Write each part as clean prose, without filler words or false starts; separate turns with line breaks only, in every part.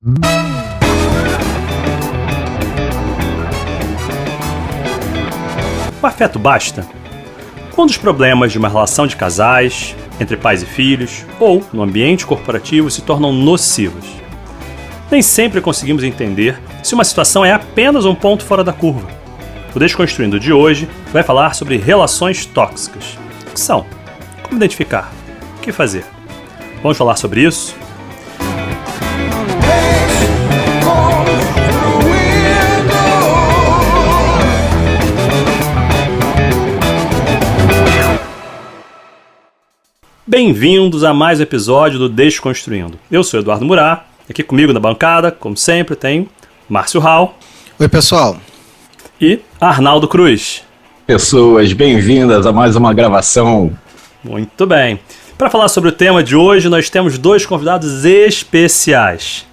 O afeto basta? Quando os problemas de uma relação de casais, entre pais e filhos, ou no ambiente corporativo se tornam nocivos. Nem sempre conseguimos entender se uma situação é apenas um ponto fora da curva. O Desconstruindo de hoje vai falar sobre relações tóxicas. O que são? Como identificar? O que fazer? Vamos falar sobre isso? Bem-vindos a mais um episódio do Desconstruindo. Eu sou Eduardo Murat, aqui comigo na bancada, como sempre, tem Márcio Hall.
Oi, pessoal.
E Arnaldo Cruz.
Pessoas, bem-vindas a mais uma gravação.
Muito bem. Para falar sobre o tema de hoje, nós temos dois convidados especiais.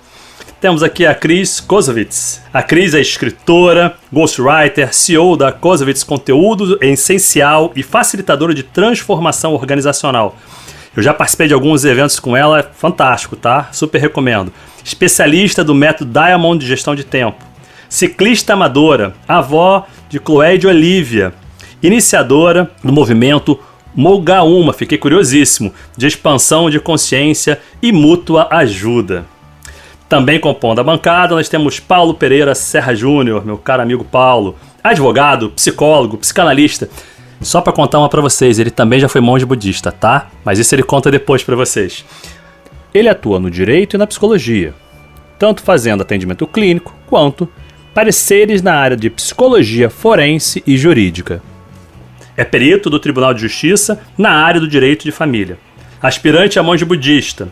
Temos aqui a Cris Kozovitz. A Cris é escritora, ghostwriter, CEO da Kozovitz Conteúdo Essencial e facilitadora de transformação organizacional. Eu já participei de alguns eventos com ela, é fantástico, tá? Super recomendo. Especialista do método Diamond de gestão de tempo. Ciclista amadora, avó de Chloé e de Olivia. Iniciadora do movimento Mogauma, fiquei curiosíssimo, de expansão de consciência e mútua ajuda. Também compondo a bancada, nós temos Paulo Pereira Serra Júnior, meu caro amigo Paulo, advogado, psicólogo, psicanalista. Só para contar uma para vocês, ele também já foi monge budista, tá? Mas isso ele conta depois para vocês. Ele atua no direito e na psicologia, tanto fazendo atendimento clínico quanto pareceres na área de psicologia forense e jurídica. É perito do Tribunal de Justiça na área do direito de família. Aspirante a monge budista,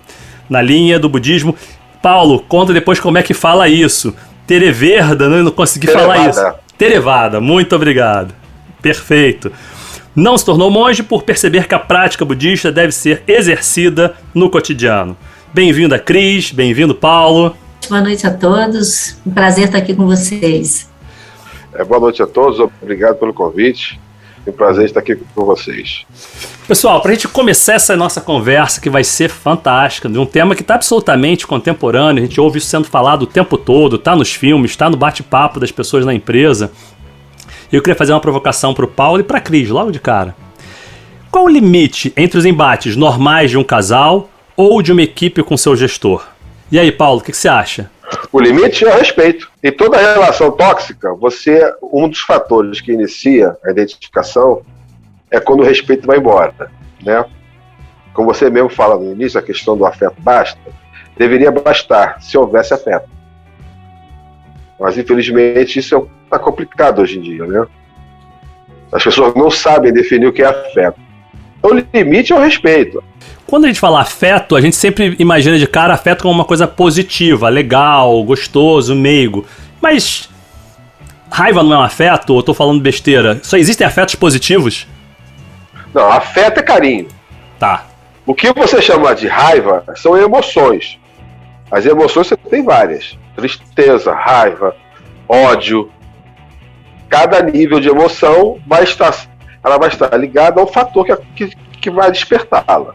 na linha do budismo. Paulo, conta depois como é que fala isso. Theravada, não consegui falar isso. Theravada, muito obrigado. Perfeito. Não se tornou monge por perceber que a prática budista deve ser exercida no cotidiano. Bem-vinda, Cris. Bem-vindo, Paulo.
Boa noite a todos. Um prazer estar aqui com vocês.
Boa noite a todos. Obrigado pelo convite. É um prazer estar aqui com vocês.
Pessoal, para a gente começar essa nossa conversa, que vai ser fantástica, de um tema que está absolutamente contemporâneo, a gente ouve isso sendo falado o tempo todo, está nos filmes, está no bate-papo das pessoas na empresa. Eu queria fazer uma provocação para o Paulo e para a Cris, logo de cara. Qual o limite entre os embates normais de um casal ou de uma equipe com seu gestor? E aí, Paulo, o que você acha?
O limite é o respeito. Em toda relação tóxica, um dos fatores que inicia a identificação é quando o respeito vai embora, né? Como você mesmo fala no início, a questão do afeto basta, deveria bastar se houvesse afeto. Mas, infelizmente, isso está complicado hoje em dia, né? As pessoas não sabem definir o que é afeto. Então, o limite é o respeito.
Quando a gente fala afeto, a gente sempre imagina de cara afeto como uma coisa positiva, legal, gostoso, meigo. Mas raiva não é um afeto? Ou eu tô falando besteira? Só existem afetos positivos?
Não, afeto é carinho.
Tá.
O que você chama de raiva são emoções. As emoções você tem várias. Tristeza, raiva, ódio. Cada nível de emoção ela vai estar ligada ao fator que vai despertá-la.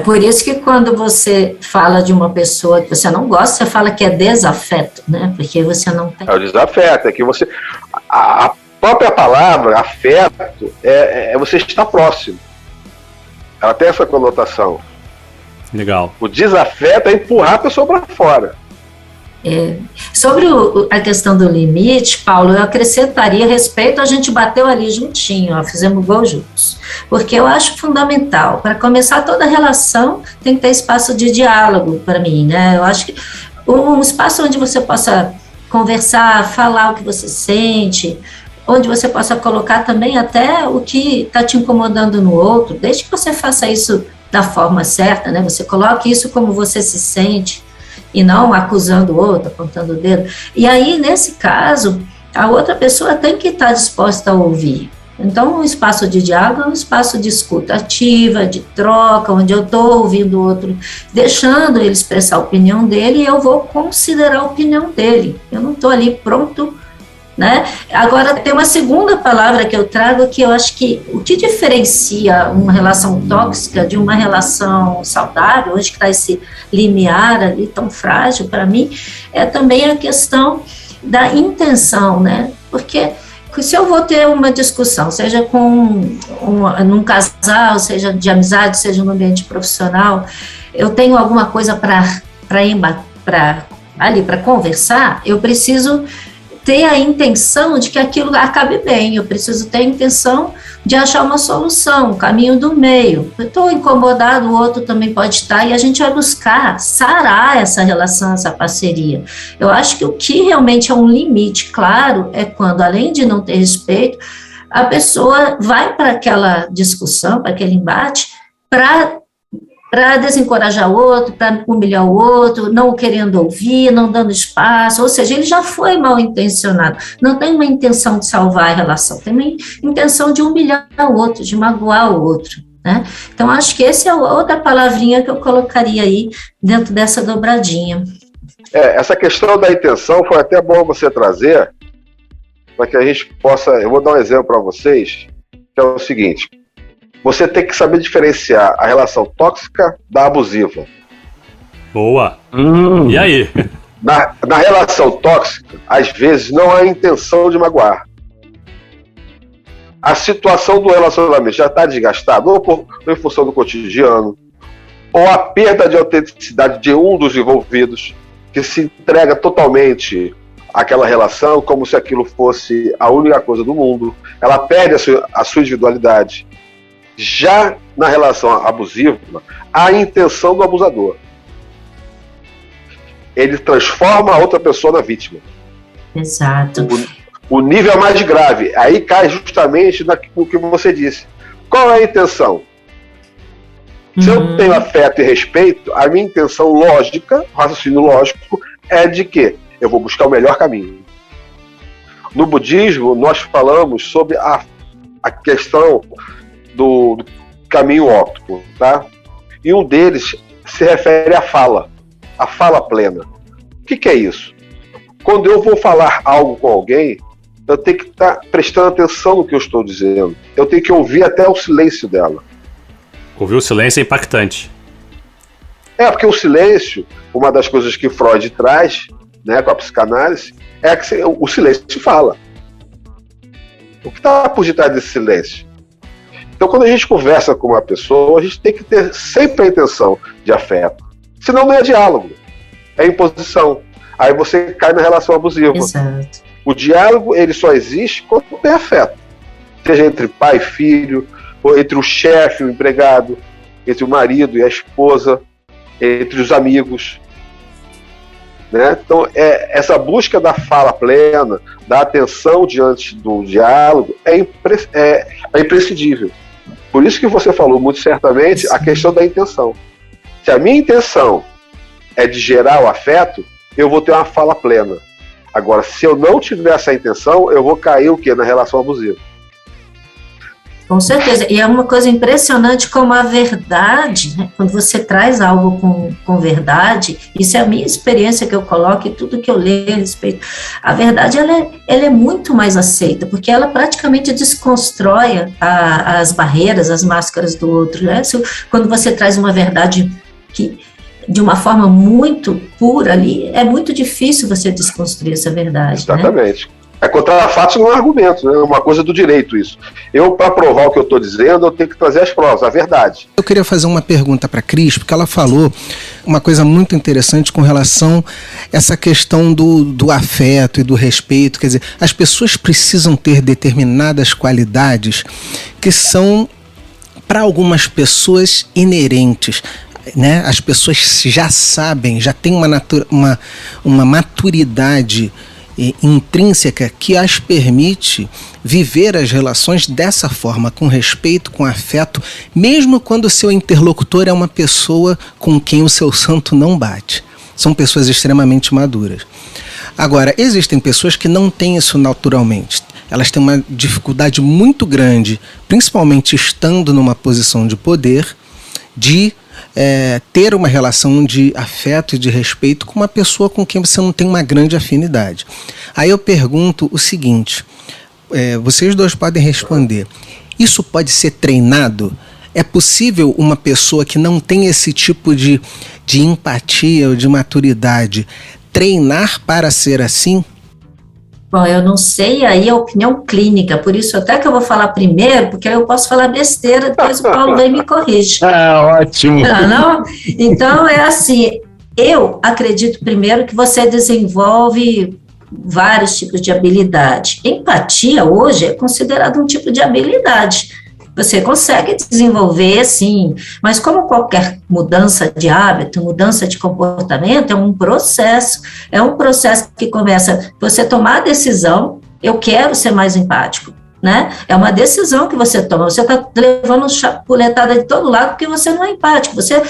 Por isso que quando você fala de uma pessoa que você não gosta, você fala que é desafeto, né? Porque você não tem...
É o desafeto, é que você... A própria palavra, afeto, é você estar próximo. Ela tem essa conotação.
Legal.
O desafeto é empurrar a pessoa para fora.
Sobre a questão do limite, Paulo, eu acrescentaria respeito, a gente bateu ali juntinho, fizemos gol juntos, porque eu acho fundamental, para começar toda relação tem que ter espaço de diálogo para mim, né? Eu acho que um espaço onde você possa conversar, falar o que você sente, onde você possa colocar também até o que está te incomodando no outro, desde que você faça isso da forma certa, né? Você coloque isso como você se sente, e não acusando o outro, apontando o dedo. E aí, nesse caso, a outra pessoa tem que estar disposta a ouvir. Então, um espaço de diálogo é um espaço de escuta ativa, de troca, onde eu estou ouvindo o outro, deixando ele expressar a opinião dele, e eu vou considerar a opinião dele. Eu não estou ali pronto né? Agora, tem uma segunda palavra que eu trago que eu acho que o que diferencia uma relação tóxica de uma relação saudável, hoje que está esse limiar ali tão frágil para mim, é também a questão da intenção, né? Porque se eu vou ter uma discussão, seja num casal, seja de amizade, seja no ambiente profissional, eu tenho alguma coisa para conversar, eu preciso ter a intenção de que aquilo acabe bem, eu preciso ter a intenção de achar uma solução, um caminho do meio. Eu estou incomodado, o outro também pode estar, e a gente vai buscar sarar essa relação, essa parceria. Eu acho que o que realmente é um limite claro é quando, além de não ter respeito, a pessoa vai para aquela discussão, para aquele embate, para desencorajar o outro, para humilhar o outro, não querendo ouvir, não dando espaço, ou seja, ele já foi mal intencionado, não tem uma intenção de salvar a relação, tem uma intenção de humilhar o outro, de magoar o outro, né? Então, acho que essa é outra palavrinha que eu colocaria aí dentro dessa dobradinha.
Essa questão da intenção foi até bom você trazer, para que a gente possa, eu vou dar um exemplo para vocês, que é o seguinte: você tem que saber diferenciar a relação tóxica da abusiva.
Boa! E aí?
Na relação tóxica, às vezes não há intenção de magoar. A situação do relacionamento já está desgastada, ou em função do cotidiano, ou a perda de autenticidade de um dos envolvidos, que se entrega totalmente àquela relação como se aquilo fosse a única coisa do mundo. Ela perde a sua individualidade. Já na relação abusiva, há a intenção do abusador. Ele transforma a outra pessoa na vítima.
Exato.
O nível é mais grave. Aí cai justamente no que você disse. Qual é a intenção? Se eu tenho afeto e respeito, a minha intenção lógica, raciocínio lógico, é de que eu vou buscar o melhor caminho. No budismo, nós falamos sobre a questão do caminho óptimo, tá? E um deles se refere à fala, a fala plena. O que é isso? Quando eu vou falar algo com alguém, eu tenho que estar prestando atenção no que eu estou dizendo. Eu tenho que ouvir até o silêncio dela.
Ouvir o silêncio é impactante.
Porque o silêncio, uma das coisas que Freud traz, né, com a psicanálise, é que o silêncio te fala. O que está por detrás desse silêncio? Então, quando a gente conversa com uma pessoa, a gente tem que ter sempre a intenção de afeto. Senão não é diálogo, é imposição. Aí você cai na relação abusiva.
Exato.
O diálogo, ele só existe quando tem afeto. Seja entre pai e filho, ou entre o chefe e o empregado, entre o marido e a esposa, entre os amigos. Né? Então, essa busca da fala plena, da atenção diante do diálogo, é imprescindível. Por isso que você falou muito certamente a questão da intenção. Se a minha intenção é de gerar o afeto, eu vou ter uma fala plena. Agora, se eu não tiver essa intenção, eu vou cair o quê? Na relação abusiva.
Com certeza, e é uma coisa impressionante como a verdade, né? Quando você traz algo com verdade, isso é a minha experiência que eu coloco e tudo que eu leio a respeito, a verdade ela é muito mais aceita, porque ela praticamente desconstrói as barreiras, as máscaras do outro, né? Quando você traz uma verdade que de uma forma muito pura ali, é muito difícil você desconstruir essa verdade.
Exatamente.
Né?
Contra fatos não é argumento, né? É uma coisa do direito isso. Para provar o que eu estou dizendo, eu tenho que trazer as provas, a verdade.
Eu queria fazer uma pergunta para a Cris, porque ela falou uma coisa muito interessante com relação a essa questão do afeto e do respeito. Quer dizer, as pessoas precisam ter determinadas qualidades que são, para algumas pessoas, inerentes. Né? As pessoas já sabem, já têm uma maturidade intrínseca que as permite viver as relações dessa forma, com respeito, com afeto, mesmo quando o seu interlocutor é uma pessoa com quem o seu santo não bate. São pessoas extremamente maduras. Agora, existem pessoas que não têm isso naturalmente. Elas têm uma dificuldade muito grande, principalmente estando numa posição de poder, de ter uma relação de afeto e de respeito com uma pessoa com quem você não tem uma grande afinidade. Aí eu pergunto o seguinte, vocês dois podem responder, isso pode ser treinado? É possível uma pessoa que não tem esse tipo de empatia ou de maturidade treinar para ser assim?
Bom, eu não sei aí a opinião clínica, por isso até que eu vou falar primeiro, porque aí eu posso falar besteira, depois o Paulo vem e me corrige.
Ótimo.
Não? Então, é assim, eu acredito primeiro que você desenvolve vários tipos de habilidade. Empatia, hoje, é considerado um tipo de habilidade. Você consegue desenvolver, sim, mas como qualquer mudança de hábito, mudança de comportamento, é um processo que começa, você tomar a decisão, eu quero ser mais empático, né? É uma decisão que você toma, você está levando chapuletada de todo lado porque você não é empático, você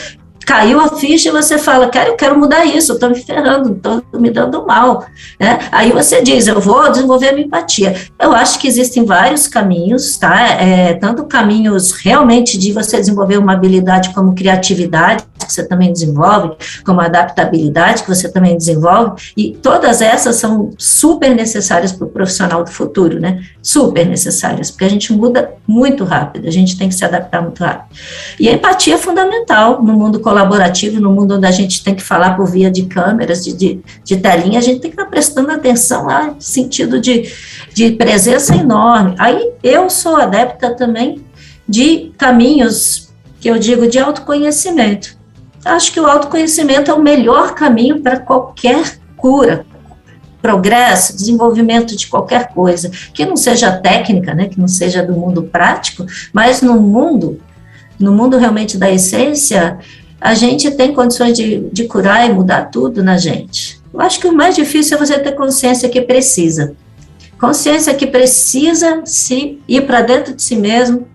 caiu a ficha e você fala, eu quero mudar isso, eu estou me ferrando, estou me dando mal, né? Aí você diz, eu vou desenvolver a minha empatia. Eu acho que existem vários caminhos, tá? Tanto caminhos realmente de você desenvolver uma habilidade como criatividade, que você também desenvolve, como adaptabilidade, que você também desenvolve, e todas essas são super necessárias para o profissional do futuro, né? Super necessárias, porque a gente muda muito rápido, a gente tem que se adaptar muito rápido. E a empatia é fundamental no mundo colaborativo, no mundo onde a gente tem que falar por via de câmeras, de telinha, a gente tem que estar prestando atenção lá, no sentido de presença enorme. Aí eu sou adepta também de caminhos, que eu digo, de autoconhecimento. Acho que o autoconhecimento é o melhor caminho para qualquer cura, progresso, desenvolvimento de qualquer coisa, que não seja técnica, né, que não seja do mundo prático, mas no mundo realmente da essência, a gente tem condições de curar e mudar tudo na gente. Eu acho que o mais difícil é você ter consciência que precisa. Consciência que precisa se ir para dentro de si mesmo,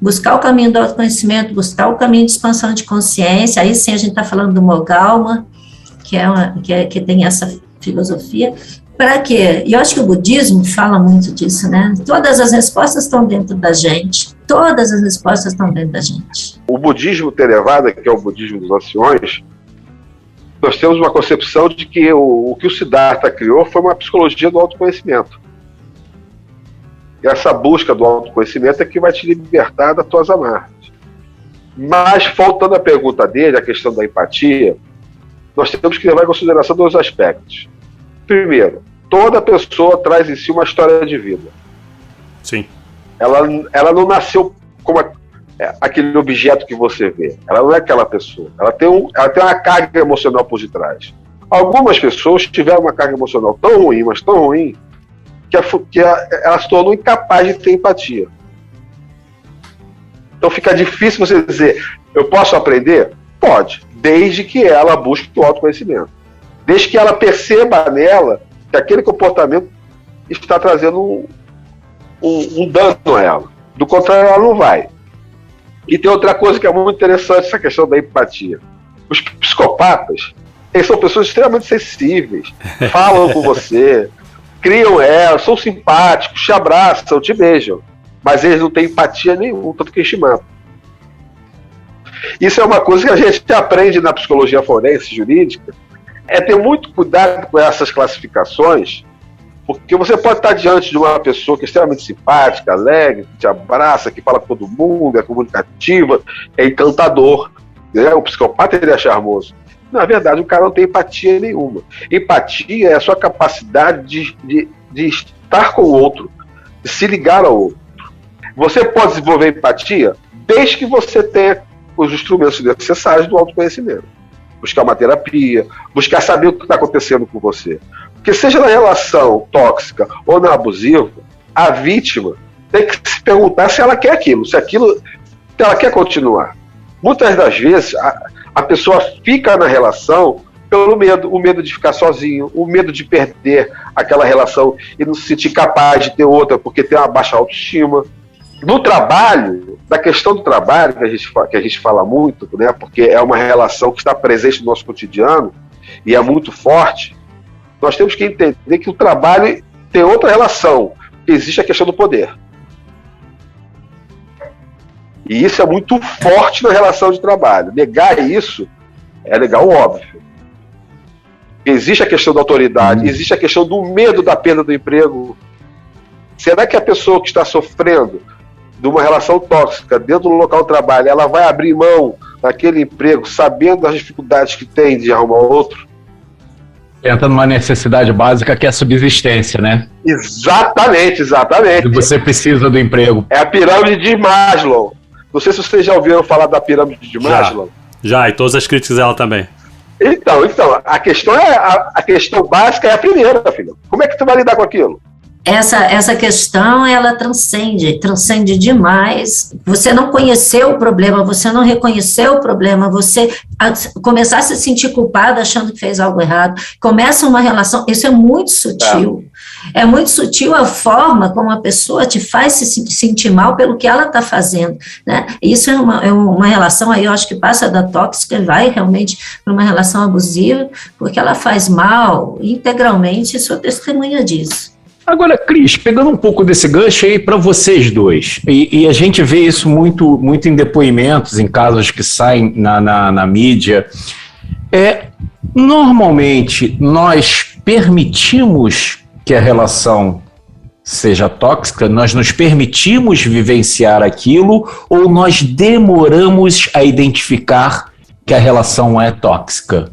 buscar o caminho do autoconhecimento, buscar o caminho de expansão de consciência. Aí sim a gente está falando do Mogalma, que tem essa filosofia. Para quê? E eu acho que o budismo fala muito disso, né? Todas as respostas estão dentro da gente. Todas as respostas estão dentro da gente.
O budismo Theravada, que é o budismo dos anciões, nós temos uma concepção de que o que o Siddhartha criou foi uma psicologia do autoconhecimento. E essa busca do autoconhecimento é que vai te libertar das tuas amarras. Mas, faltando a pergunta dele, a questão da empatia, nós temos que levar em consideração dois aspectos. Primeiro, toda pessoa traz em si uma história de vida.
Sim.
Ela não nasceu como aquele objeto que você vê. Ela não é aquela pessoa. Ela tem uma carga emocional por detrás. Algumas pessoas tiveram uma carga emocional tão ruim, mas tão ruim, que ela se tornou incapaz de ter empatia. Então fica difícil você dizer, eu posso aprender? Pode, desde que ela busque o autoconhecimento. Desde que ela perceba nela que aquele comportamento está trazendo um dano a ela. Do contrário, ela não vai. E tem outra coisa que é muito interessante, essa questão da empatia. Os psicopatas, eles são pessoas extremamente sensíveis, falam com você, criam são simpáticos, te abraçam, te beijam, mas eles não têm empatia nenhuma, tanto que eles te matam. Isso é uma coisa que a gente aprende na psicologia forense jurídica, é ter muito cuidado com essas classificações, porque você pode estar diante de uma pessoa que é extremamente simpática, alegre, que te abraça, que fala com todo mundo, é comunicativa, é encantador, né? O psicopata ele é charmoso. Na verdade, o cara não tem empatia nenhuma. Empatia é a sua capacidade de estar com o outro, de se ligar ao outro. Você pode desenvolver empatia desde que você tenha os instrumentos necessários do autoconhecimento. Buscar uma terapia, buscar saber o que está acontecendo com você. Porque seja na relação tóxica ou na abusiva, a vítima tem que se perguntar se ela quer aquilo, se ela quer continuar. Muitas das vezes, a pessoa fica na relação pelo medo, o medo de ficar sozinho, o medo de perder aquela relação e não se sentir capaz de ter outra porque tem uma baixa autoestima. No trabalho, da questão do trabalho, que a gente fala muito, né, porque é uma relação que está presente no nosso cotidiano e é muito forte, nós temos que entender que o trabalho tem outra relação, existe a questão do poder. E isso é muito forte na relação de trabalho. Negar isso é negar o óbvio. Existe a questão da autoridade, existe a questão do medo da perda do emprego. Será que a pessoa que está sofrendo de uma relação tóxica dentro do local de trabalho, ela vai abrir mão daquele emprego sabendo das dificuldades que tem de arrumar outro?
Entra numa necessidade básica que é a subsistência, né?
Exatamente.
E você precisa do emprego.
É a pirâmide de Maslow. Não sei se vocês já ouviram falar da pirâmide de Maslow.
Já, e todas as críticas dela também.
Então, a questão a questão básica é a primeira, filho. Como é que tu vai lidar com aquilo?
Essa questão, ela transcende demais. Você não conheceu o problema, você não reconheceu o problema, você começar a se sentir culpado achando que fez algo errado, começa uma relação, isso é muito sutil. É muito sutil a forma como a pessoa te faz se sentir mal pelo que ela está fazendo, né? Isso é uma relação aí, eu acho que passa da tóxica e vai realmente para uma relação abusiva, porque ela faz mal integralmente, e sou testemunha disso.
Agora, Cris, pegando um pouco desse gancho aí para vocês dois, e a gente vê isso muito em depoimentos, em casos que saem na mídia, normalmente nós permitimos que a relação seja tóxica, nós nos permitimos vivenciar aquilo ou nós demoramos a identificar que a relação é tóxica?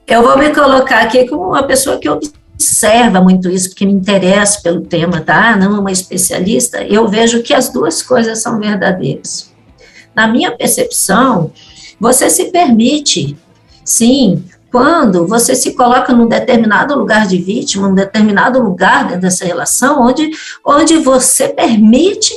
Eu vou me colocar aqui como uma pessoa que observa muito isso, porque me interessa pelo tema, tá? Não uma especialista, eu vejo que as duas coisas são verdadeiras. Na minha percepção, você se permite, sim, quando você se coloca num determinado lugar de vítima, num determinado lugar dentro dessa relação, onde você permite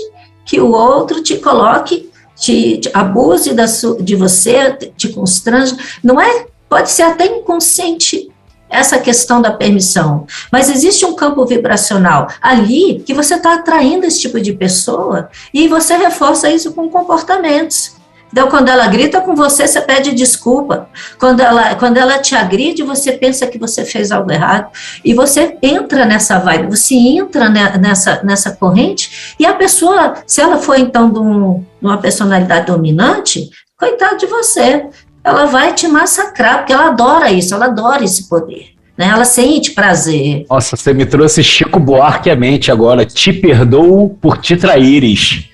que o outro te coloque, te abuse de você, te constrange, não é? Pode ser até inconsciente essa questão da permissão, mas existe um campo vibracional ali que você está atraindo esse tipo de pessoa e você reforça isso com comportamentos. Então, quando ela grita com você, você pede desculpa. Quando ela te agride, você pensa que você fez algo errado. E você entra nessa vibe, você entra nessa corrente, e a pessoa, se ela for, então, de uma personalidade dominante, coitado de você. Ela vai te massacrar, porque ela adora isso, ela adora esse poder. Né? Ela sente prazer.
Nossa, você me trouxe Chico Buarque à mente agora. Te perdoo por te traíres.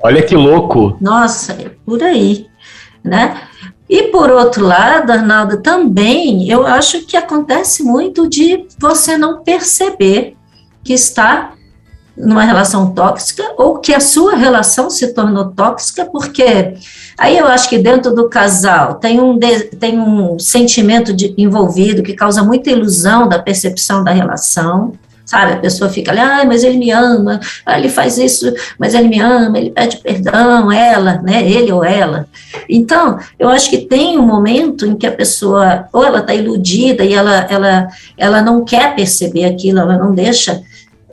Olha que louco.
Nossa, é por aí, né? E por outro lado, Arnaldo, também eu acho que acontece muito de você não perceber que está numa relação tóxica ou que a sua relação se tornou tóxica, porque aí eu acho que dentro do casal tem um sentimento envolvido que causa muita ilusão da percepção da relação. Sabe, a pessoa fica ali, mas ele me ama, ele faz isso, mas ele me ama, ele pede perdão, ela, né, ele ou ela. Então, eu acho que tem um momento em que a pessoa, ou ela está iludida e ela não quer perceber aquilo, ela não deixa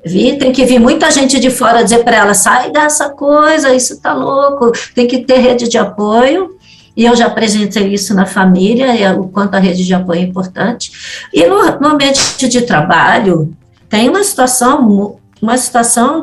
vir, tem que vir muita gente de fora dizer para ela, sai dessa coisa, isso tá louco, tem que ter rede de apoio. E eu já apresentei isso na família, o quanto a rede de apoio é importante. E no ambiente de trabalho, tem uma situação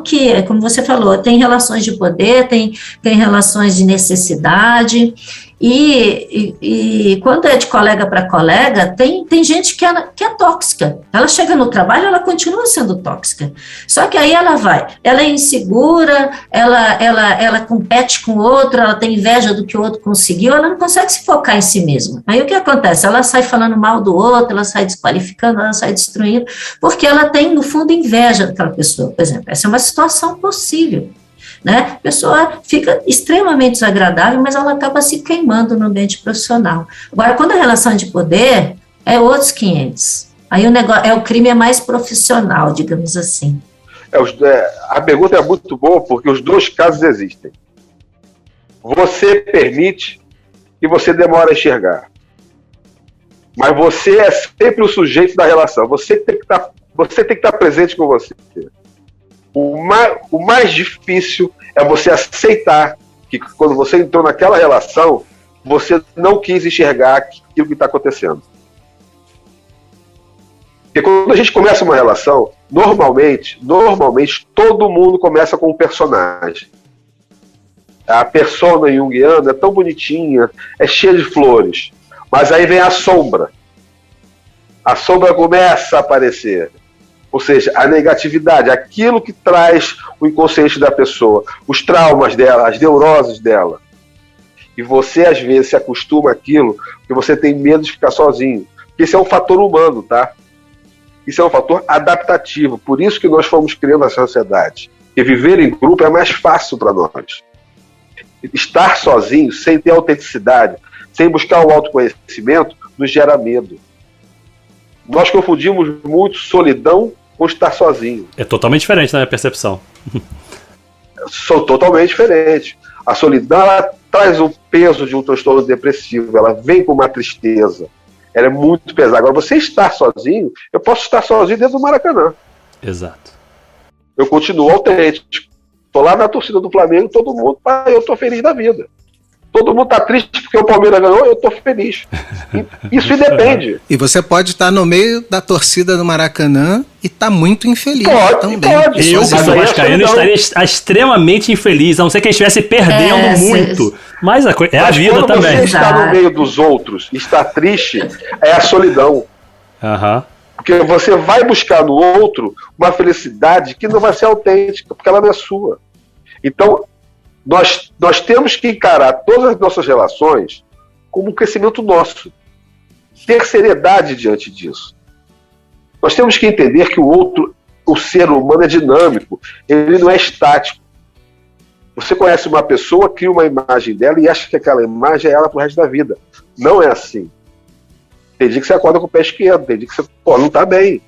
que, como você falou, tem relações de poder, tem relações de necessidade, e quando é de colega para colega, tem gente que é tóxica. Ela chega no trabalho, ela continua sendo tóxica. Só que aí ela é insegura, ela compete com o outro, ela tem inveja do que o outro conseguiu, ela não consegue se focar em si mesma. Aí o que acontece? Ela sai falando mal do outro, ela sai desqualificando, ela sai destruindo, porque ela tem, no fundo, inveja daquela pessoa. Por exemplo, essa é uma situação possível. Né? A pessoa fica extremamente desagradável, mas ela acaba se queimando no ambiente profissional. Agora, quando a relação é de poder, é outros 500. Aí o crime é mais profissional, digamos assim.
A pergunta é muito boa, porque os dois casos existem. Você permite e você demora a enxergar. Mas você é sempre o sujeito da relação. Você tem que estar presente com você. O mais difícil é você aceitar que quando você entrou naquela relação, você não quis enxergar aquilo que está acontecendo. Porque quando a gente começa uma relação, normalmente todo mundo começa com um personagem. A persona junguiana é tão bonitinha, é cheia de flores, mas aí vem a sombra. A sombra começa a aparecer. Ou seja, a negatividade, aquilo que traz o inconsciente da pessoa, os traumas dela, as neuroses dela. E você, às vezes, se acostuma àquilo porque você tem medo de ficar sozinho. Esse é um fator humano, tá? Isso é um fator adaptativo. Por isso que nós fomos criando a sociedade. E viver em grupo é mais fácil para nós. Estar sozinho, sem ter autenticidade, sem buscar o autoconhecimento, nos gera medo. Nós confundimos muito solidão com estar sozinho.
É totalmente diferente na minha percepção.
São totalmente diferentes. A solidão, ela traz o peso de um transtorno depressivo, ela vem com uma tristeza, ela é muito pesada. Agora, você estar sozinho, eu posso estar sozinho dentro do Maracanã.
Exato.
Eu continuo autêntico. Estou lá na torcida do Flamengo, todo mundo, eu estou feliz da vida. Todo mundo está triste porque o Palmeiras ganhou, eu estou feliz. Isso independe.
E você pode estar no meio da torcida do Maracanã e estar muito infeliz também.
Pode.
Eu, se sou vascaíno, estaria extremamente infeliz, a não ser que ele estivesse perdendo muito. Mas a vida também.
Você está no meio dos outros e está triste, é a solidão.
Aham.
Porque você vai buscar no outro uma felicidade que não vai ser autêntica, porque ela não é sua. Então, nós temos que encarar todas as nossas relações como um crescimento nosso. Ter seriedade diante disso. Nós temos que entender que o outro, o ser humano é dinâmico, ele não é estático. Você conhece uma pessoa, cria uma imagem dela e acha que aquela imagem é ela pro resto da vida. Não é assim. Tem dia que você acorda com o pé esquerdo, tem dia que você não está bem.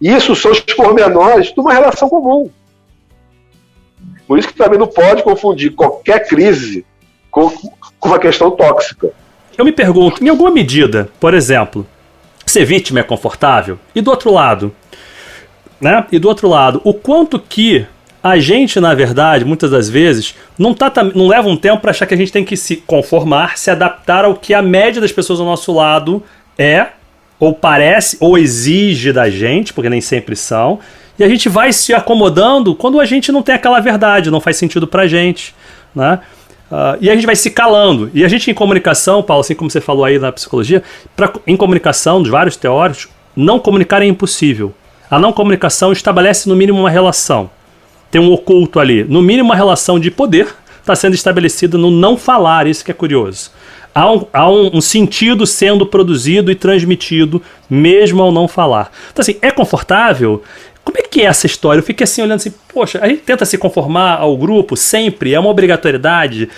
Isso são os pormenores de uma relação comum. Por isso que também não pode confundir qualquer crise com uma questão tóxica.
Eu me pergunto, em alguma medida, por exemplo, ser vítima é confortável? E do outro lado, né? E do outro lado, o quanto que a gente, na verdade, muitas das vezes, não leva um tempo para achar que a gente tem que se conformar, se adaptar ao que a média das pessoas ao nosso lado é, ou parece, ou exige da gente, porque nem sempre são, e a gente vai se acomodando quando a gente não tem aquela verdade, não faz sentido pra gente, né? E a gente vai se calando. E a gente em comunicação, Paulo, assim como você falou aí na psicologia, em comunicação, de vários teóricos, não comunicar é impossível. A não comunicação estabelece no mínimo uma relação. Tem um oculto ali. No mínimo uma relação de poder está sendo estabelecida no não falar, isso que é curioso. Há um sentido sendo produzido e transmitido mesmo ao não falar. Então assim, é confortável? Como é que é essa história? Eu fiquei assim olhando assim, poxa, a gente tenta se conformar ao grupo sempre, é uma obrigatoriedade.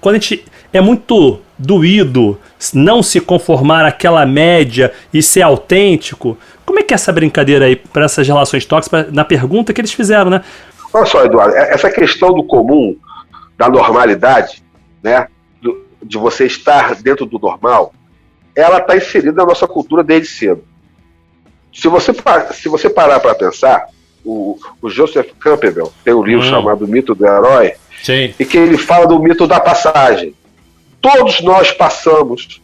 Quando a gente é muito doído não se conformar àquela média e ser autêntico, como é que é essa brincadeira aí para essas relações tóxicas, na pergunta que eles fizeram, né?
Olha só, Eduardo, essa questão do comum, da normalidade, né, de você estar dentro do normal, ela está inserida na nossa cultura desde cedo. Se você parar para pensar, o Joseph Campbell tem um livro chamado Mito do Herói,
sim,
e que ele fala do mito da passagem. Todos nós passamos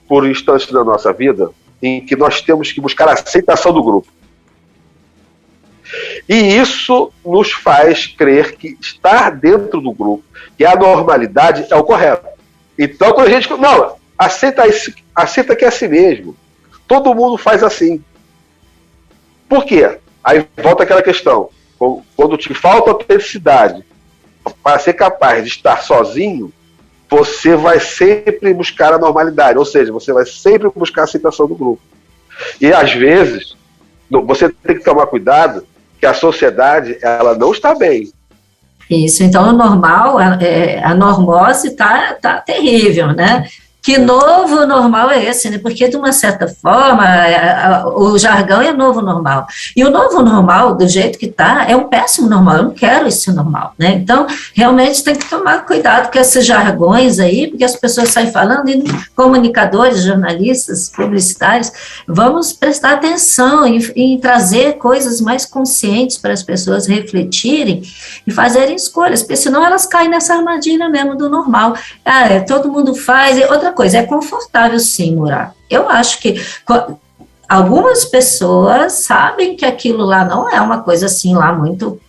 por instantes da nossa vida em que nós temos que buscar a aceitação do grupo. E isso nos faz crer que estar dentro do grupo, que a normalidade é o correto. Então, quando a gente... Não, aceita que é assim mesmo. Todo mundo faz assim. Por quê? Aí volta aquela questão. Quando te falta autenticidade para ser capaz de estar sozinho, você vai sempre buscar a normalidade. Ou seja, você vai sempre buscar a aceitação do grupo. E, às vezes, você tem que tomar cuidado que a sociedade ela não está bem.
Isso, então o normal, a normose está terrível, né? Que novo normal é esse, né? Porque, de uma certa forma, o jargão é novo normal. E o novo normal, do jeito que está, é um péssimo normal. Eu não quero esse normal, né? Então, realmente tem que tomar cuidado com esses jargões aí, porque as pessoas saem falando, e comunicadores, jornalistas, publicitários, vamos prestar atenção em trazer coisas mais conscientes para as pessoas refletirem e fazerem escolhas, porque senão elas caem nessa armadilha mesmo do normal. Todo mundo faz. Outra coisa, é confortável sim, Murat. Eu acho que algumas pessoas sabem que aquilo lá não é uma coisa assim lá muito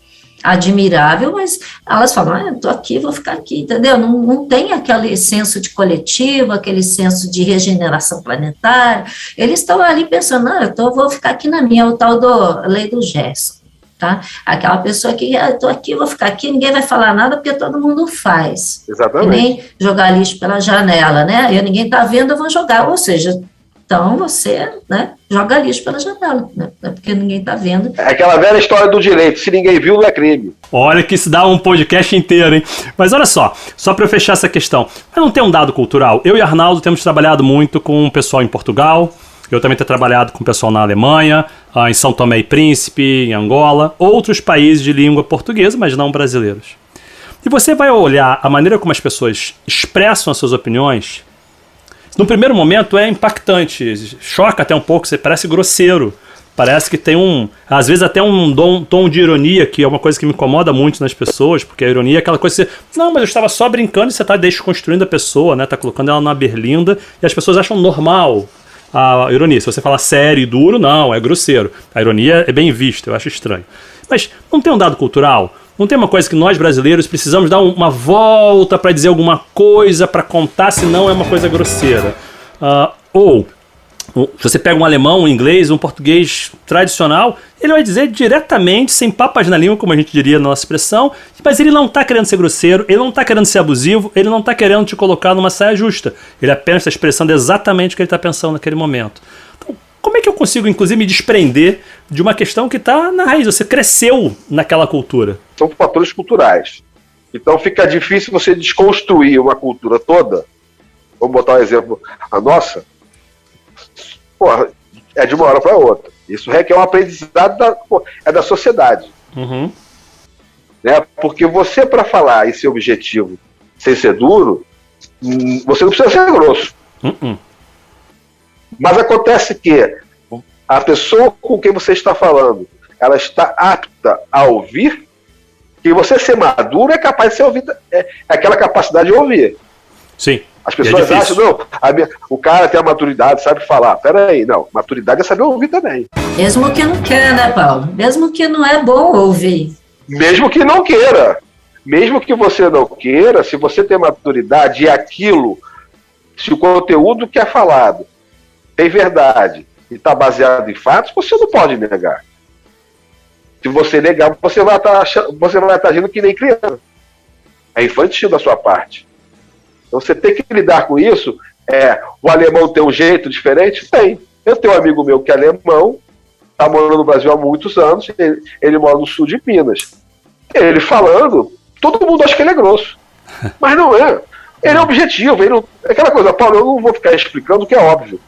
admirável, mas elas falam, eu tô aqui, vou ficar aqui, entendeu? Não tem aquele senso de coletivo, aquele senso de regeneração planetária. Eles estão ali pensando, vou ficar aqui na minha, o tal do lei do Gerson, tá? Aquela pessoa que, eu tô aqui, vou ficar aqui, ninguém vai falar nada porque todo mundo faz.
Exatamente.
Que nem jogar lixo pela janela, né? Ninguém tá vendo, eu vou jogar, ou seja, então você, né, joga lixo pela janela, né? Porque ninguém está vendo.
É aquela velha história do direito, se ninguém viu, não é crime.
Olha que isso dá um podcast inteiro, hein? Mas olha só para eu fechar essa questão, mas não tem um dado cultural? Eu e Arnaldo temos trabalhado muito com o pessoal em Portugal, eu também tenho trabalhado com o pessoal na Alemanha, em São Tomé e Príncipe, em Angola, outros países de língua portuguesa, mas não brasileiros. E você vai olhar a maneira como as pessoas expressam as suas opiniões. No primeiro momento é impactante, choca até um pouco, você parece grosseiro, parece que tem às vezes até um tom de ironia, que é uma coisa que me incomoda muito nas pessoas, porque a ironia é aquela coisa que você, não, mas eu estava só brincando e você está desconstruindo a pessoa, né, tá colocando ela numa berlinda, e as pessoas acham normal a ironia. Se você falar sério e duro, não, é grosseiro. A ironia é bem vista, eu acho estranho. Mas não tem um dado cultural? Não tem uma coisa que nós brasileiros precisamos dar uma volta para dizer alguma coisa, para contar, senão é uma coisa grosseira. Ou, se você pega um alemão, um inglês, um português tradicional, ele vai dizer diretamente, sem papas na língua, como a gente diria na nossa expressão, mas ele não está querendo ser grosseiro, ele não está querendo ser abusivo, ele não está querendo te colocar numa saia justa. Ele apenas está expressando exatamente o que ele está pensando naquele momento. Então, como é que eu consigo, inclusive, me desprender de uma questão que está na raiz? Você cresceu naquela cultura. São
fatores culturais. Então fica difícil você desconstruir uma cultura toda. Vamos botar um exemplo. A nossa, é de uma hora para outra. Isso requer um aprendizado da sociedade.
Uhum.
Né? Porque você, para falar esse objetivo sem ser duro, você não precisa ser grosso.
Uhum.
Mas acontece que a pessoa com quem você está falando, ela está apta a ouvir, que você ser maduro é capaz de ser ouvido, é aquela capacidade de ouvir.
Sim.
As pessoas acham, não, o cara tem a maturidade, sabe falar. Peraí, não, maturidade é saber ouvir também.
Mesmo que não quer, né, Paulo? Mesmo que não é bom ouvir.
Mesmo que não queira. Mesmo que você não queira, se você tem maturidade e aquilo, se o conteúdo que é falado tem verdade e está baseado em fatos, você não pode negar. Se você negar, você vai estar agindo que nem criança. É infantil da sua parte. Então você tem que lidar com isso. O alemão tem um jeito diferente? Tem. Eu tenho um amigo meu que é alemão, está morando no Brasil há muitos anos, ele mora no sul de Minas. Ele falando, todo mundo acha que ele é grosso. Mas não é. Ele é objetivo. É aquela coisa, Paulo, eu não vou ficar explicando o que é óbvio.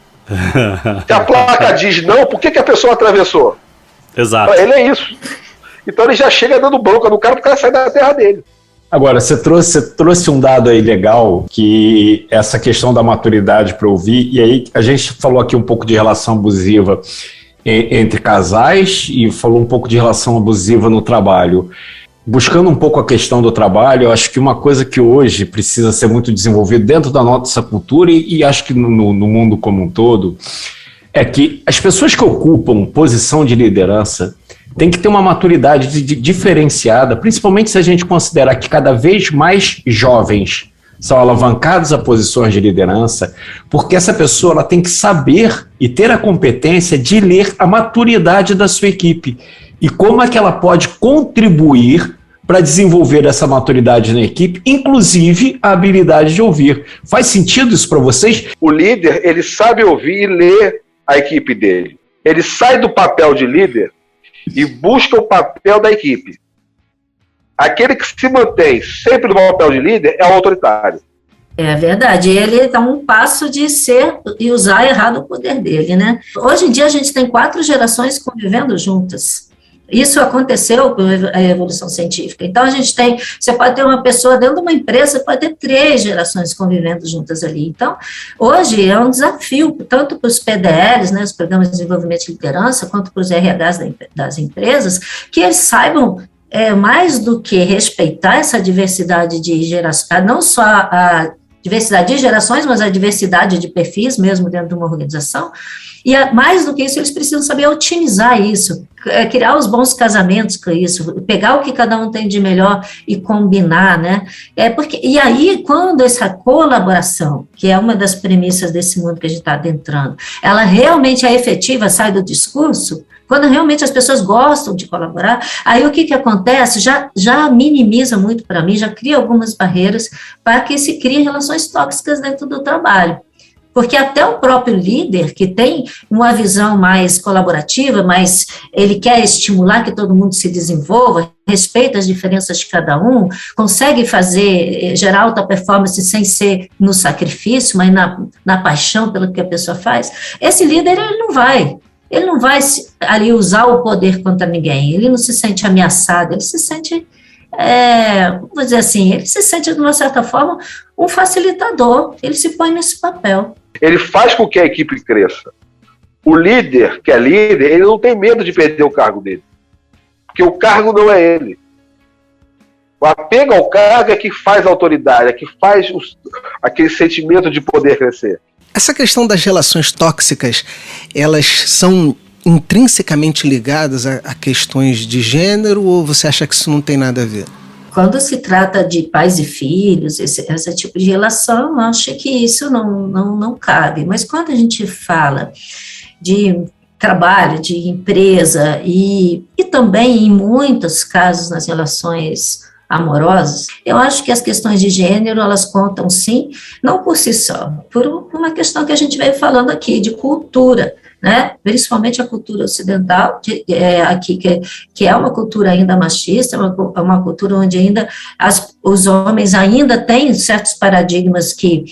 Se a placa diz não, por que a pessoa atravessou?
Exato.
Ele é isso. Então ele já chega dando bronca no cara pro cara sair da terra dele.
Agora, você trouxe um dado aí legal, que essa questão da maturidade para ouvir, e aí a gente falou aqui um pouco de relação abusiva entre casais e falou um pouco de relação abusiva no trabalho. Buscando um pouco a questão do trabalho, eu acho que uma coisa que hoje precisa ser muito desenvolvida dentro da nossa cultura e acho que no mundo como um todo, é que as pessoas que ocupam posição de liderança têm que ter uma maturidade diferenciada, principalmente se a gente considerar que cada vez mais jovens são alavancados a posições de liderança, porque essa pessoa ela tem que saber e ter a competência de ler a maturidade da sua equipe e como é que ela pode contribuir para desenvolver essa maturidade na equipe, inclusive a habilidade de ouvir. Faz sentido isso para vocês?
O líder, ele sabe ouvir e ler a equipe dele. Ele sai do papel de líder e busca o papel da equipe. Aquele que se mantém sempre no papel de líder é o autoritário.
É verdade, ele está um passo de ser e usar errado o poder dele, né? Hoje em dia a gente tem 4 gerações convivendo juntas. Isso aconteceu com a evolução científica. Então, você pode ter uma pessoa dentro de uma empresa, você pode ter 3 gerações convivendo juntas ali. Então, hoje é um desafio, tanto para os PDLs, né, os Programas de Desenvolvimento de Liderança, quanto para os RHs das empresas, que eles saibam, mais do que respeitar essa diversidade de gerações, não só a diversidade de gerações, mas a diversidade de perfis mesmo dentro de uma organização. E mais do que isso, eles precisam saber otimizar isso, criar os bons casamentos com isso, pegar o que cada um tem de melhor e combinar, né? E aí, quando essa colaboração, que é uma das premissas desse mundo que a gente está adentrando, ela realmente é efetiva, sai do discurso, quando realmente as pessoas gostam de colaborar, aí o que acontece? Já minimiza muito para mim, já cria algumas barreiras para que se criem relações tóxicas dentro do trabalho. Porque até o próprio líder, que tem uma visão mais colaborativa, mas ele quer estimular que todo mundo se desenvolva, respeita as diferenças de cada um, consegue gerar alta performance sem ser no sacrifício, mas na paixão pelo que a pessoa faz, esse líder ele não vai ali usar o poder contra ninguém, ele não se sente ameaçado, ele se sente, vamos dizer assim, ele se sente, de uma certa forma, um facilitador, ele se põe nesse papel.
Ele faz com que a equipe cresça. O líder, que é líder, ele não tem medo de perder o cargo dele, porque o cargo não é ele. O apego ao cargo é que faz a autoridade, é que faz aquele sentimento de poder crescer.
Essa questão das relações tóxicas, elas são intrinsecamente ligadas a questões de gênero, ou você acha que isso não tem nada a ver?
Quando se trata de pais e filhos, esse tipo de relação, eu acho que isso não cabe. Mas quando a gente fala de trabalho, de empresa, e também, em muitos casos, nas relações amorosas, eu acho que as questões de gênero, elas contam sim, não por si só, por uma questão que a gente veio falando aqui, de cultura, né? Principalmente a cultura ocidental, que é uma cultura ainda machista, é uma cultura onde ainda os homens ainda têm certos paradigmas que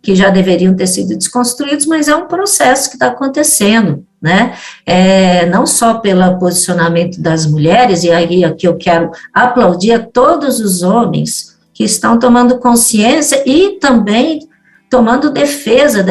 já deveriam ter sido desconstruídos, mas é um processo que está acontecendo, né? Não só pelo posicionamento das mulheres, e aí aqui eu quero aplaudir a todos os homens que estão tomando consciência e também tomando defesa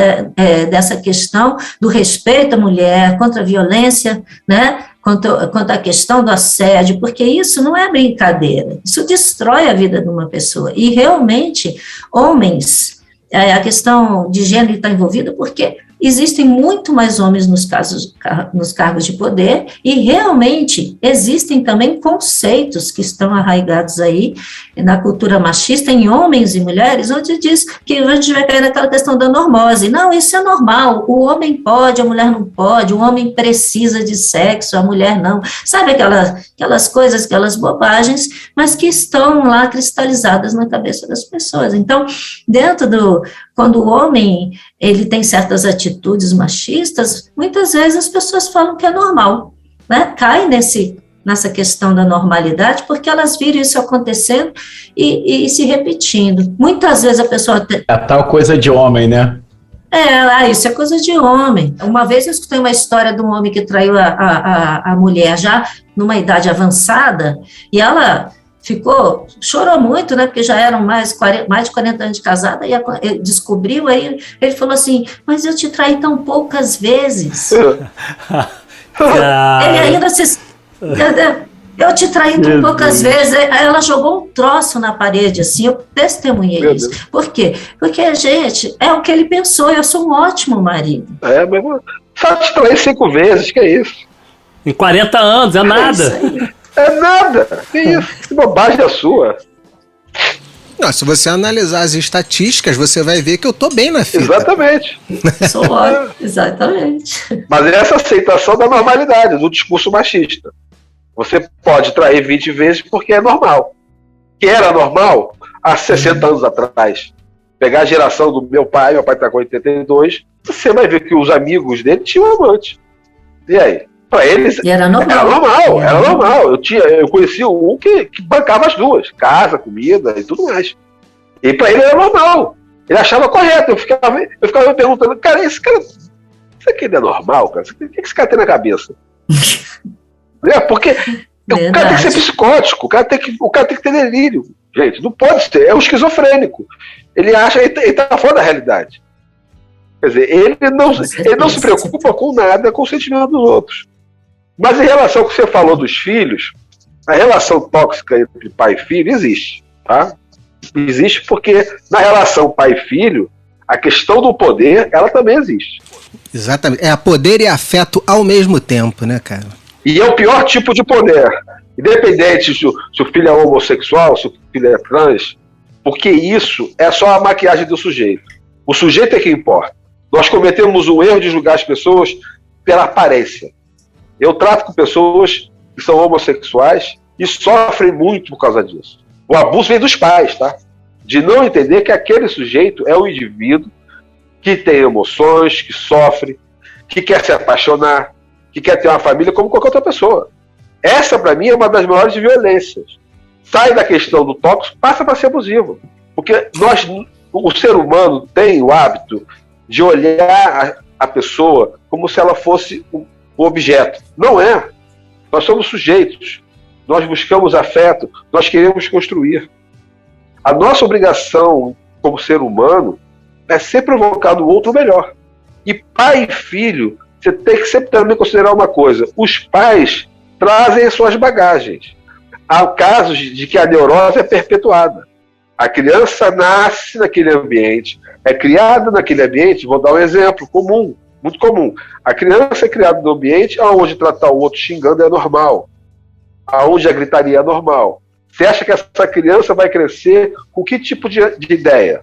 dessa questão do respeito à mulher, contra a violência, né? Quanto à questão do assédio, porque isso não é brincadeira, isso destrói a vida de uma pessoa, e realmente, homens, a questão de gênero está envolvida porque existem muito mais homens nos cargos de poder, e realmente existem também conceitos que estão arraigados aí na cultura machista, em homens e mulheres, onde diz que a gente vai cair naquela questão da normose. Não, isso é normal, o homem pode, a mulher não pode, o homem precisa de sexo, a mulher não. Sabe aquelas coisas, aquelas bobagens, mas que estão lá cristalizadas na cabeça das pessoas. Então, quando o homem ele tem certas atitudes machistas, muitas vezes as pessoas falam que é normal, né? Cai nessa questão da normalidade, porque elas viram isso acontecendo e se repetindo. Muitas vezes a pessoa...
É tal coisa de homem, né?
Isso é coisa de homem. Uma vez eu escutei uma história de um homem que traiu a mulher já numa idade avançada, e ela... chorou muito, né, porque já eram mais de 40 anos de casada, e ele descobriu, aí ele falou assim, mas eu te traí tão poucas vezes. Ele ainda eu te traí tão poucas vezes, aí ela jogou um troço na parede, assim, eu testemunhei
Meu
isso.
Deus.
Por quê? Porque, gente, é o que ele pensou, eu sou um ótimo marido.
Mas só te traí 5 vezes, que é isso?
Em 40 anos, é
É isso
nada.
aí.
É nada, que isso? Que bobagem a sua.
Não, se você analisar as estatísticas, você vai ver que eu tô bem na fita.
Exatamente.
Sou ótimo, exatamente.
Mas é essa aceitação da normalidade, do discurso machista. Você pode trair 20 vezes porque é normal. Que era normal há 60 anos atrás. Pegar a geração do meu pai está com 82, você vai ver que os amigos dele tinham amante. E aí? Para eles
E era normal.
era normal. Eu conheci um que bancava as duas, casa, comida e tudo mais. E para ele era normal. Ele achava correto. Eu ficava me perguntando, cara, isso aqui não é normal, cara? O que esse cara tem na cabeça? Porque o cara tem que ser psicótico, o cara tem que ter delírio. Gente, não pode ser. É um esquizofrênico. Ele acha, ele tá fora da realidade. Quer dizer, ele não se preocupa com nada, com o sentimento dos outros. Mas em relação ao que você falou dos filhos, a relação tóxica entre pai e filho existe, tá? Existe porque na relação pai e filho, a questão do poder, ela também existe.
Exatamente. É poder e afeto ao mesmo tempo, né, cara?
E é o pior tipo de poder. Independente se o filho é homossexual, se o filho é trans, porque isso é só a maquiagem do sujeito. O sujeito é que importa. Nós cometemos o erro de julgar as pessoas pela aparência. Eu trato com pessoas que são homossexuais e sofrem muito por causa disso. O abuso vem dos pais, tá? De não entender que aquele sujeito é um indivíduo que tem emoções, que sofre, que quer se apaixonar, que quer ter uma família como qualquer outra pessoa. Essa, para mim, é uma das maiores violências. Sai da questão do tóxico, passa para ser abusivo. Porque o ser humano tem o hábito de olhar a pessoa como se ela fosse um objeto. Não é. Nós somos sujeitos. Nós buscamos afeto, nós queremos construir. A nossa obrigação como ser humano é sempre provocar no outro o melhor. E pai e filho, você tem que sempre também considerar uma coisa. Os pais trazem as suas bagagens. Há casos de que a neurose é perpetuada. A criança nasce naquele ambiente, é criada naquele ambiente. Vou dar um exemplo comum, muito comum. A criança é criada no ambiente onde tratar o outro xingando é normal, onde a gritaria é normal. Você acha que essa criança vai crescer com que tipo de ideia?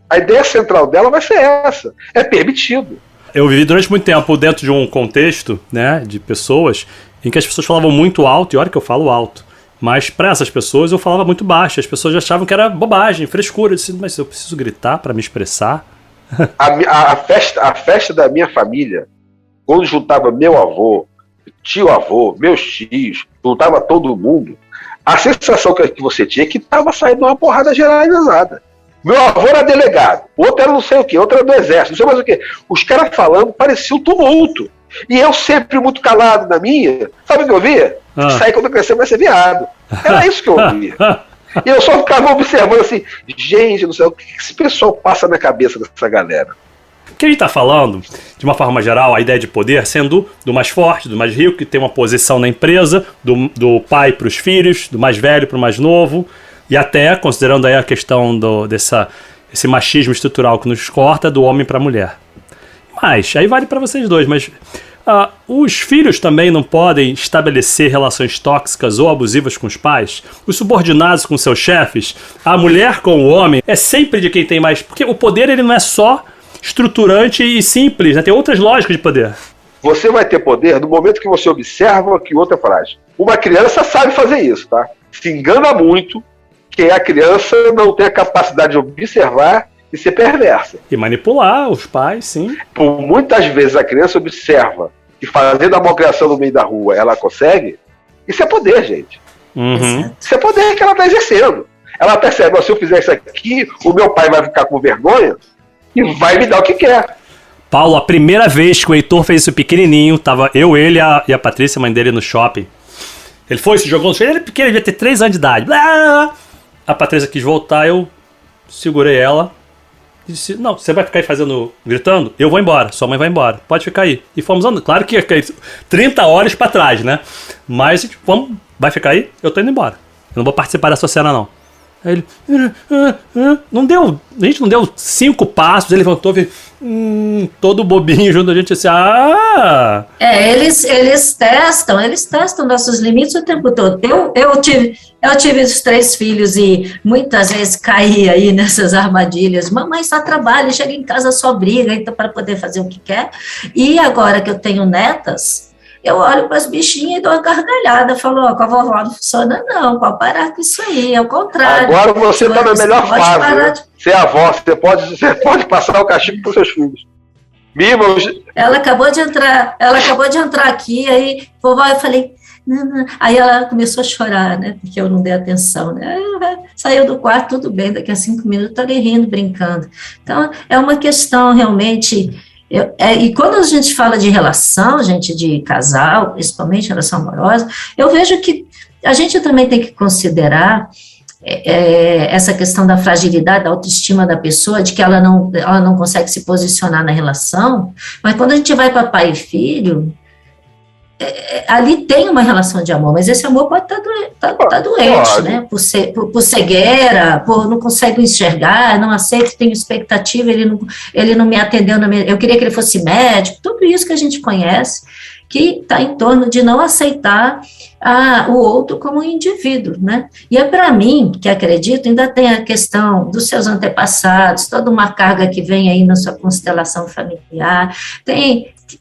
A ideia central dela vai ser essa. É permitido.
Eu vivi durante muito tempo dentro de um contexto, né, de pessoas em que as pessoas falavam muito alto, e olha que eu falo alto, mas para essas pessoas eu falava muito baixo. As pessoas achavam que era bobagem, frescura. Eu disse, mas eu preciso gritar para me expressar?
A festa da minha família, quando juntava meu avô, tio-avô, meus tios, juntava todo mundo, a sensação que você tinha é que estava saindo uma porrada generalizada. Meu avô era delegado, outro era não sei o quê, outro era do exército, não sei mais o quê. Os caras falando parecia um tumulto. E eu sempre muito calado na minha, sabe o que eu via? Isso aí quando eu crescer vai ser viado. Era isso que eu ouvia. E eu só ficava observando assim, gente, não sei o que esse pessoal passa na cabeça dessa galera.
O que a gente está falando, de uma forma geral, a ideia de poder sendo do mais forte, do mais rico, que tem uma posição na empresa, do pai para os filhos, do mais velho para o mais novo, e até, considerando aí a questão desse machismo estrutural que nos corta, do homem para a mulher. Mas, aí vale para vocês dois, mas os filhos também não podem estabelecer relações tóxicas ou abusivas com os pais? Os subordinados com seus chefes? A mulher com o homem? É sempre de quem tem mais... Porque o poder, ele não é só estruturante e simples, né? Tem outras lógicas de poder.
Você vai ter poder no momento que você observa que o outro é frágil. Uma criança sabe fazer isso, tá? Se engana muito que a criança não tem a capacidade de observar e ser perversa.
E manipular os pais, sim.
Por muitas vezes a criança observa que fazendo a malcriação no meio da rua ela consegue. Isso é poder, gente.
Uhum.
Isso é poder que ela está exercendo. Ela percebe, se eu fizer isso aqui, o meu pai vai ficar com vergonha e vai me dar o que quer.
Paulo, a primeira vez que o Heitor fez isso pequenininho, tava eu, ele e a Patrícia, mãe dele, no shopping. Ele foi, se jogou no chão, ele era pequeno, ele devia ter 3 anos de idade. A Patrícia quis voltar, eu segurei ela e disse, não, você vai ficar aí gritando? Eu vou embora, sua mãe vai embora, pode ficar aí. E fomos andando, claro que 30 horas pra trás, né? Mas, vai ficar aí? Eu tô indo embora. Eu não vou participar dessa cena, não. Aí ele, a gente não deu 5 passos, ele levantou e todo bobinho junto a gente assim,
Eles testam nossos limites o tempo todo. Eu tive os 3 filhos e muitas vezes caí aí nessas armadilhas. Mamãe só trabalha, chega em casa só briga, então para poder fazer o que quer. E agora que eu tenho netas, eu olho para as bichinhas e dou uma gargalhada, falo, com a vovó não funciona não, pode parar com isso aí, é o contrário.
Agora você está na melhor fase, né? Você é avó, você pode passar o castigo para os seus filhos.
Ela acabou de entrar aqui, aí, vovó, eu falei, não. Aí ela começou a chorar, né, porque eu não dei atenção, né, aí saiu do quarto, tudo bem, daqui a 5 minutos eu estou rindo, brincando. Então, é uma questão realmente... e quando a gente fala de relação, gente, de casal, principalmente relação amorosa, eu vejo que a gente também tem que considerar essa questão da fragilidade, da autoestima da pessoa, de que ela não consegue se posicionar na relação, mas quando a gente vai para pai e filho, ali tem uma relação de amor, mas esse amor pode estar doente, né? Por cegueira, por não consegue enxergar, não aceita, tenho expectativa, ele não me atendeu, eu queria que ele fosse médico, tudo isso que a gente conhece, que está em torno de não aceitar o outro como um indivíduo, né? E é para mim, que acredito, ainda tem a questão dos seus antepassados, toda uma carga que vem aí na sua constelação familiar,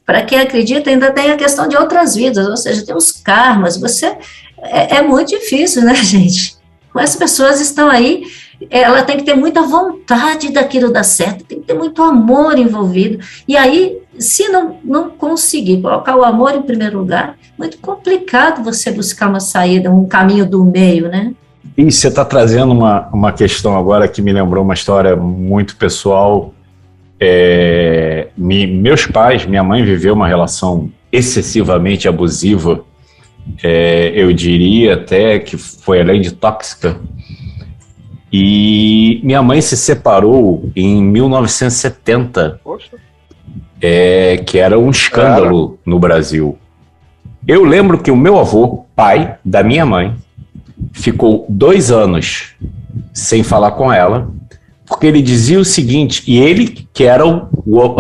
para quem acredita, ainda tem a questão de outras vidas, ou seja, tem os karmas, é muito difícil, né, gente? As pessoas estão aí, ela tem que ter muita vontade daquilo dar certo, tem que ter muito amor envolvido, e aí, se não conseguir colocar o amor em primeiro lugar, muito complicado você buscar uma saída, um caminho do meio, né?
E você está trazendo uma questão agora que me lembrou uma história muito pessoal. Meus pais, minha mãe viveu uma relação excessivamente abusiva, eu diria até que foi além de tóxica, e minha mãe se separou em 1970, que era um escândalo no Brasil. Eu lembro que o meu avô, pai da minha mãe, ficou 2 anos sem falar com ela, porque ele dizia o seguinte, e ele, que era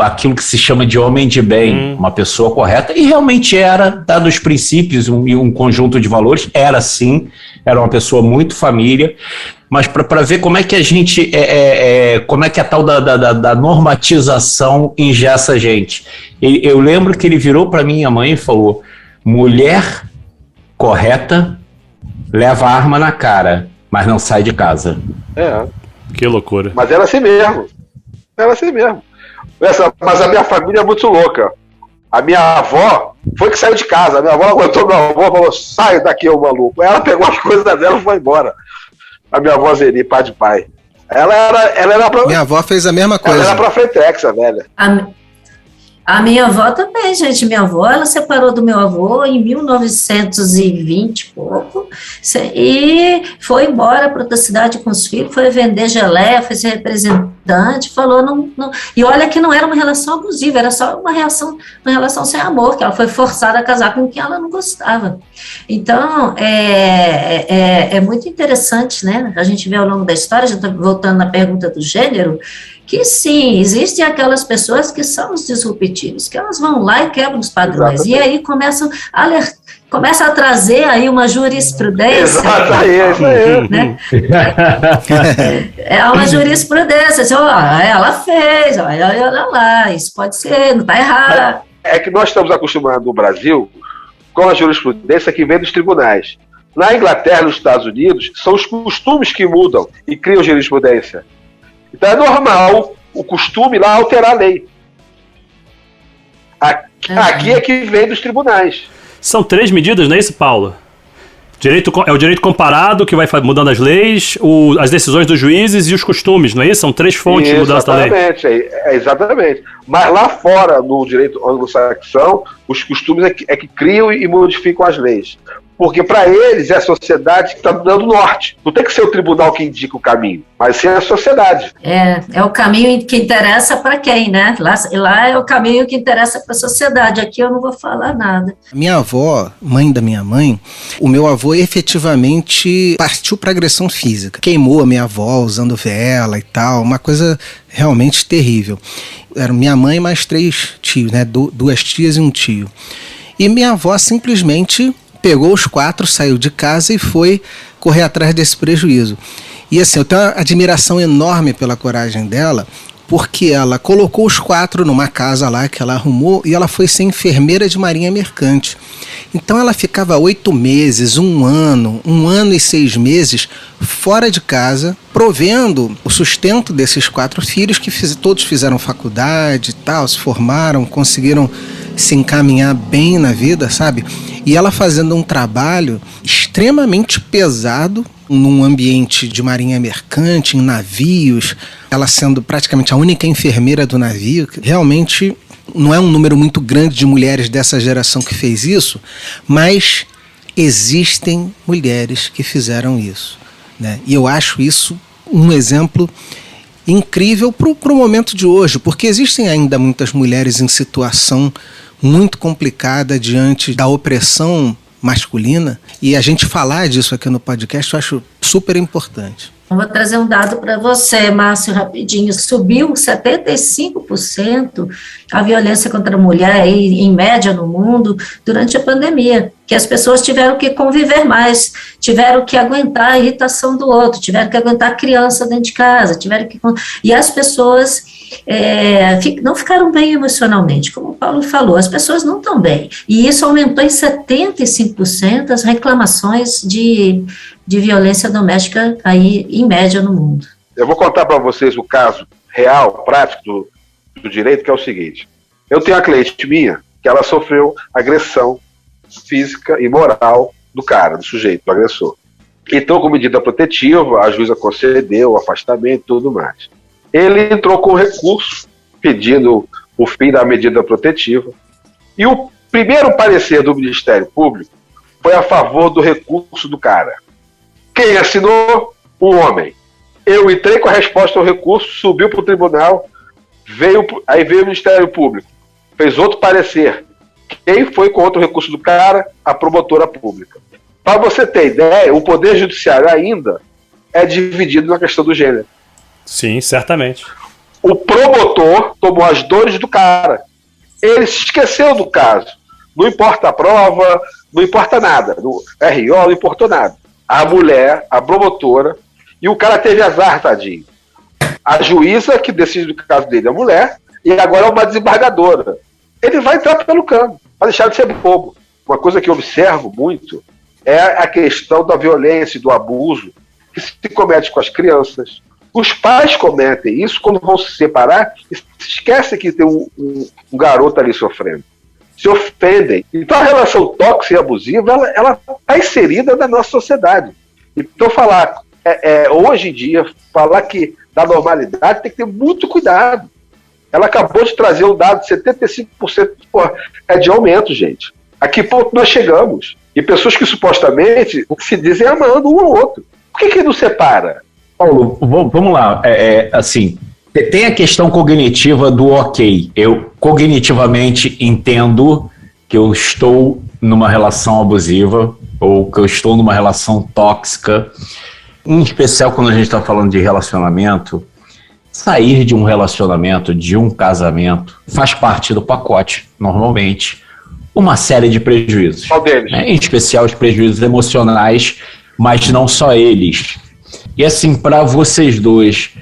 aquilo que se chama de homem de bem, uma pessoa correta, e realmente era, dados os princípios e um conjunto de valores, era sim, era uma pessoa muito família, mas para ver como é que a gente, como é que a tal da normatização engessa a gente. Eu lembro que ele virou para minha mãe e falou, mulher correta leva a arma na cara, mas não sai de casa.
Que loucura.
Mas era assim mesmo. Mas a minha família é muito louca. A minha avó foi que saiu de casa. A minha avó aguentou meu avô e falou, sai daqui, ô maluco. Ela pegou as coisas dela e foi embora. A minha avó Zeri, pai de pai. Ela era pra...
Minha avó fez a mesma coisa.
Ela era pra Frentex, a velha.
A minha avó também, gente. Minha avó, ela separou do meu avô em 1920 e pouco, e foi embora para outra cidade com os filhos, foi vender geleia, foi ser representante, falou, não, e olha que não era uma relação abusiva, era só uma relação sem amor, que ela foi forçada a casar com quem ela não gostava. Então, é muito interessante, né? A gente vê ao longo da história, já estou voltando na pergunta do gênero, que sim, existem aquelas pessoas que são os disruptivos, que elas vão lá e quebram os padrões, e aí começa a trazer aí uma jurisprudência.
Exatamente,
né? É uma jurisprudência, assim, ela fez, olha lá, isso pode ser, não está errado.
É que nós estamos acostumados no Brasil com a jurisprudência que vem dos tribunais. Na Inglaterra e nos Estados Unidos, são os costumes que mudam e criam jurisprudência. Então é normal o costume lá alterar a lei. Aqui é que vem dos tribunais.
São 3 medidas, não é isso, Paulo? É o direito comparado que vai mudando as leis, as decisões dos juízes e os costumes, não é isso? São 3 fontes de mudança da lei.
Exatamente. Mas lá fora, no direito anglo-saxão, os costumes é que criam e modificam as leis. Porque para eles é a sociedade que está dando norte. Não tem que ser o tribunal que indica o caminho, mas sim a sociedade.
É o caminho que interessa para quem, né? Lá é o caminho que interessa para a sociedade. Aqui eu não vou falar nada.
Minha avó, mãe da minha mãe, o meu avô efetivamente partiu para agressão física. Queimou a minha avó usando vela e tal, uma coisa realmente terrível. Era minha mãe mais 3 tios, né? 2 tias e um tio. E minha avó simplesmente pegou os 4, saiu de casa e foi correr atrás desse prejuízo. E assim, eu tenho uma admiração enorme pela coragem dela, porque ela colocou os 4 numa casa lá que ela arrumou e ela foi ser enfermeira de marinha mercante. Então ela ficava 8 meses, 1 ano e 6 meses fora de casa, provendo o sustento desses 4 filhos que todos fizeram faculdade e tal, se formaram, conseguiram se encaminhar bem na vida, sabe? E ela fazendo um trabalho extremamente pesado num ambiente de marinha mercante, em navios, ela sendo praticamente a única enfermeira do navio, que realmente não é um número muito grande de mulheres dessa geração que fez isso, mas existem mulheres que fizeram isso, né? E eu acho isso um exemplo incrível para o momento de hoje, porque existem ainda muitas mulheres em situação muito complicada diante da opressão masculina, e a gente falar disso aqui no podcast eu acho super importante.
Vou trazer um dado para você, Márcio, rapidinho. Subiu 75% a violência contra a mulher, em média, no mundo, durante a pandemia, que as pessoas tiveram que conviver mais, tiveram que aguentar a irritação do outro, tiveram que aguentar a criança dentro de casa, e as pessoas não ficaram bem emocionalmente, como o Paulo falou, as pessoas não estão bem, e isso aumentou em 75% as reclamações de violência doméstica aí, em média, no mundo.
Eu vou contar para vocês o caso real, prático do direito, que é o seguinte. Eu tenho uma cliente minha que ela sofreu agressão física e moral do cara, do sujeito, do agressor. Então, com medida protetiva, a juíza concedeu o afastamento e tudo mais. Ele entrou com recurso pedindo o fim da medida protetiva. E o primeiro parecer do Ministério Público foi a favor do recurso do cara. Quem assinou? Um homem. Eu entrei com a resposta ao recurso, subiu para o tribunal, aí veio o Ministério Público, fez outro parecer. Quem foi contra o recurso do cara? A promotora pública. Para você ter ideia, o Poder Judiciário ainda é dividido na questão do gênero.
Sim, certamente.
O promotor tomou as dores do cara. Ele se esqueceu do caso. Não importa a prova, não importa nada. No RO não importou nada. A mulher, a promotora, e o cara teve azar, tadinho. A juíza que decide do caso dele é a mulher, e agora é uma desembargadora. Ele vai entrar pelo cano, vai deixar de ser bobo. Uma coisa que eu observo muito é a questão da violência e do abuso que se comete com as crianças. Os pais cometem isso quando vão se separar e se esquecem que tem um garoto ali sofrendo. Se ofendem. Então a relação tóxica e abusiva, ela está inserida na nossa sociedade. Então hoje em dia, falar que da normalidade tem que ter muito cuidado. Ela acabou de trazer um dado de 75% de aumento, gente. A que ponto nós chegamos? E pessoas que supostamente se dizem amando um ao outro. Por que não separa?
Paulo, vamos lá. Assim, tem a questão cognitiva do ok. Eu cognitivamente entendo que eu estou numa relação abusiva ou que eu estou numa relação tóxica. Em especial quando a gente está falando de relacionamento, sair de um relacionamento, de um casamento, faz parte do pacote, normalmente, uma série de prejuízos.
Qual deles?
Em especial os prejuízos emocionais, mas não só eles. E assim, para vocês dois,